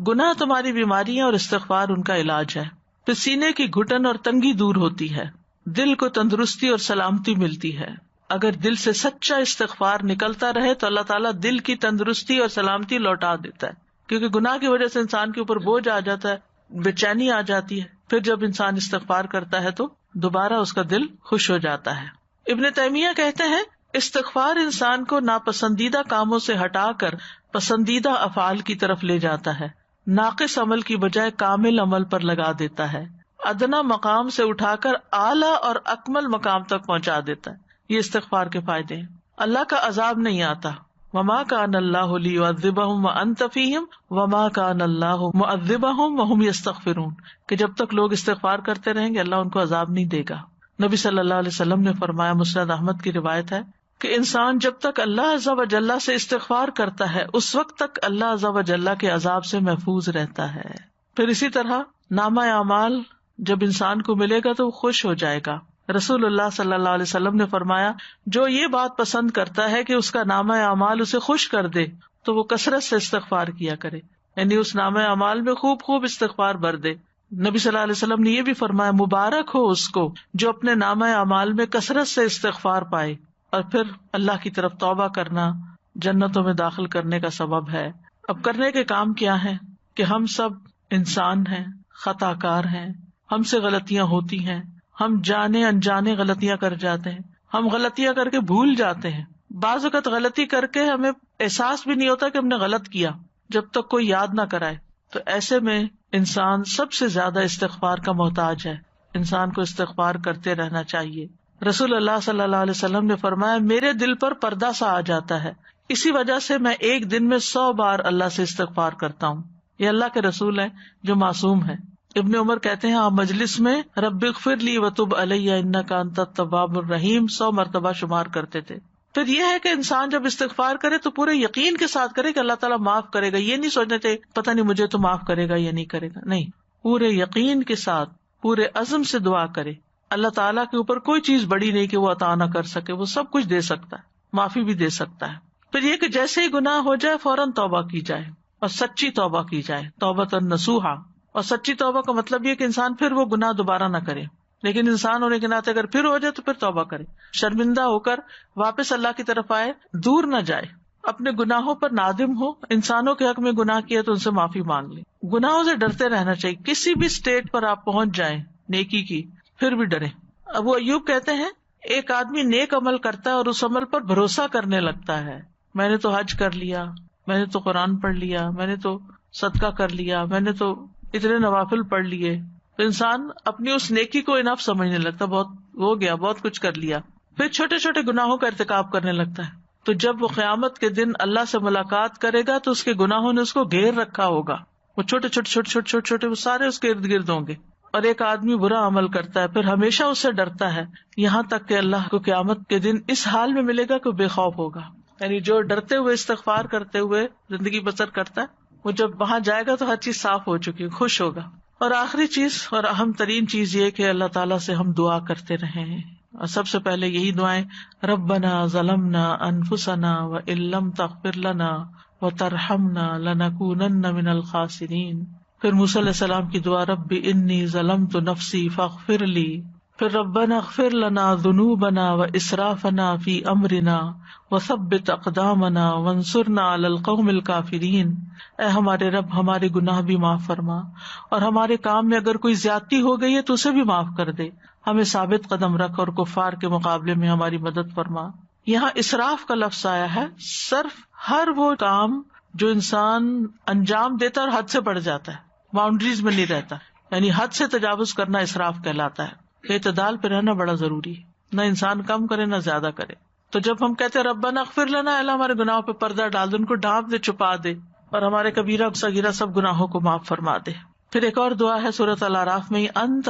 گناہ تمہاری بیماری ہے اور استغفار ان کا علاج ہے. پھر سینے کی گھٹن اور تنگی دور ہوتی ہے, دل کو تندرستی اور سلامتی ملتی ہے. اگر دل سے سچا استغفار نکلتا رہے تو اللہ تعالیٰ دل کی تندرستی اور سلامتی لوٹا دیتا ہے, کیونکہ گناہ کی وجہ سے انسان کے اوپر بوجھ آ جاتا ہے, بے چینی آ جاتی ہے. پھر جب انسان استغفار کرتا ہے تو دوبارہ اس کا دل خوش ہو جاتا ہے. ابن تیمیہ کہتے ہیں استغفار انسان کو ناپسندیدہ کاموں سے ہٹا کر پسندیدہ افعال کی طرف لے جاتا ہے, ناقص عمل کی بجائے کامل عمل پر لگا دیتا ہے, ادنا مقام سے اٹھا کر اعلیٰ اور اکمل مقام تک پہنچا دیتا ہے. یہ استغفار کے فائدے ہیں. اللہ کا عذاب نہیں آتا. وما کان اللہ لیعذبہم وانت فیہم وما کان اللہ معذبہم وہم یستغفرون, کہ جب تک لوگ استغفار کرتے رہیں گے اللہ ان کو عذاب نہیں دے گا. نبی صلی اللہ علیہ وسلم نے فرمایا, مسند احمد کی روایت ہے, کہ انسان جب تک اللہ عز و جل سے استغفار کرتا ہے اس وقت تک اللہ عز و جل کے عذاب سے محفوظ رہتا ہے. پھر اسی طرح نامہ اعمال جب انسان کو ملے گا تو وہ خوش ہو جائے گا. رسول اللہ صلی اللہ علیہ وسلم نے فرمایا, جو یہ بات پسند کرتا ہے کہ اس کا نامہ اعمال اسے خوش کر دے تو وہ کثرت سے استغفار کیا کرے, یعنی اس نامہ اعمال میں خوب خوب استغفار بھر دے. نبی صلی اللہ علیہ وسلم نے یہ بھی فرمایا, مبارک ہو اس کو جو اپنے نامہ اعمال میں کثرت سے استغفار پائے, اور پھر اللہ کی طرف توبہ کرنا جنتوں میں داخل کرنے کا سبب ہے. اب کرنے کے کام کیا ہیں کہ ہم سب انسان ہیں, خطا کار ہیں, ہم سے غلطیاں ہوتی ہیں, ہم جانے انجانے غلطیاں کر جاتے ہیں, ہم غلطیاں کر کے بھول جاتے ہیں. بعض اوقات غلطی کر کے ہمیں احساس بھی نہیں ہوتا کہ ہم نے غلط کیا جب تک کوئی یاد نہ کرائے. تو ایسے میں انسان سب سے زیادہ استغفار کا محتاج ہے. انسان کو استغفار کرتے رہنا چاہیے. رسول اللہ صلی اللہ علیہ وسلم نے فرمایا, میرے دل پر پردہ سا آ جاتا ہے, اسی وجہ سے میں ایک دن میں 100 بار اللہ سے استغفار کرتا ہوں. یہ اللہ کے رسول ہیں جو معصوم ہیں. ابن عمر کہتے ہیں آپ مجلس میں رب اغفر لی وتب علی انک انت التواب الرحیم 100 مرتبہ شمار کرتے تھے. پھر یہ ہے کہ انسان جب استغفار کرے تو پورے یقین کے ساتھ کرے کہ اللہ تعالیٰ معاف کرے گا. یہ نہیں سوچنے تھے پتہ نہیں مجھے تو معاف کرے گا یا نہیں کرے گا, نہیں, پورے یقین کے ساتھ پورے عزم سے دعا کرے. اللہ تعالیٰ کے اوپر کوئی چیز بڑی نہیں کہ وہ عطا نہ کر سکے, وہ سب کچھ دے سکتا ہے, معافی بھی دے سکتا ہے. پھر یہ کہ جیسے ہی گناہ ہو جائے فوراً توبہ کی جائے اور سچی توبہ کی جائے, توبۃ نصوحا, اور سچی توبہ کا مطلب یہ کہ انسان پھر وہ گناہ دوبارہ نہ کرے، لیکن انسان ہونے کے ناطے اگر پھر ہو جائے تو پھر توبہ کرے، شرمندہ ہو کر واپس اللہ کی طرف آئے، دور نہ جائے، اپنے گناہوں پر نادم ہو، انسانوں کے حق میں گناہ کیا تو ان سے معافی مانگ لے، گناہوں سے ڈرتے رہنا چاہیے، کسی بھی سٹیٹ پر آپ پہنچ جائیں نیکی کی پھر بھی ڈریں۔ ابو ایوب کہتے ہیں ایک آدمی نیک عمل کرتا ہے اور اس عمل پر بھروسہ کرنے لگتا ہے، میں نے تو حج کر لیا، میں نے تو قرآن پڑھ لیا، میں نے تو صدقہ کر لیا، میں نے تو اتنے نوافل پڑھ لیے، تو انسان اپنی اس نیکی کو انف سمجھنے لگتا، بہت ہو گیا، بہت کچھ کر لیا، پھر چھوٹے چھوٹے گناہوں کا ارتکاب کرنے لگتا ہے۔ تو جب وہ قیامت کے دن اللہ سے ملاقات کرے گا تو اس کے گناہوں نے اس کو گھیر رکھا ہوگا، وہ چھوٹے چھوٹے چھوٹے چھوٹے چھوٹے چھوٹے وہ سارے اس کے ارد گرد ہوں گے۔ اور ایک آدمی برا عمل کرتا ہے پھر ہمیشہ اس سے ڈرتا ہے، یہاں تک کہ اللہ کو قیامت کے دن اس حال میں ملے گا کہ بے خوف ہوگا، یعنی جو ڈرتے ہوئے استغفار کرتے ہوئے زندگی بسر کرتا ہے وہ جب وہاں جائے گا تو ہر چیز صاف ہو چکی، خوش ہوگا۔ اور آخری چیز اور اہم ترین چیز یہ کہ اللہ تعالیٰ سے ہم دعا کرتے رہیں، اور سب سے پہلے یہی دعائیں، ربنا ظلمنا انفسنا وان لم تغفر لنا وترحمنا لنکونن من الخاسرین۔ پھر موسیٰ علیہ السلام کی دعا، رب انی ظلمت نفسی فاغفر لی۔ پھر ربنا اغفر لنا ذنوبنا واسرافنا فی امرنا وثبت اقدامنا وانصرنا علی القوم الکافرین۔ اے ہمارے رب ہمارے گناہ بھی معاف فرما، اور ہمارے کام میں اگر کوئی زیادتی ہو گئی ہے تو اسے بھی معاف کر دے، ہمیں ثابت قدم رکھ اور کفار کے مقابلے میں ہماری مدد فرما۔ یہاں اسراف کا لفظ آیا ہے، صرف ہر وہ کام جو انسان انجام دیتا اور حد سے بڑھ جاتا ہے، باؤنڈریز میں نہیں رہتا، یعنی حد سے تجاوز کرنا اسراف کہلاتا ہے۔ اعتدال پہ رہنا بڑا ضروری ہے، نہ انسان کم کرے نہ زیادہ کرے۔ تو جب ہم کہتے ہیں ربنا اغفر لنا، اللہ ہمارے گناہوں پہ پردہ ڈال دے، ان کو ڈھانپ دے، چھپا دے، اور ہمارے کبیرہ صغیرہ سب گناہوں کو معاف فرما دے۔ پھر ایک اور دعا ہے سورۃ الاعراف میں، انت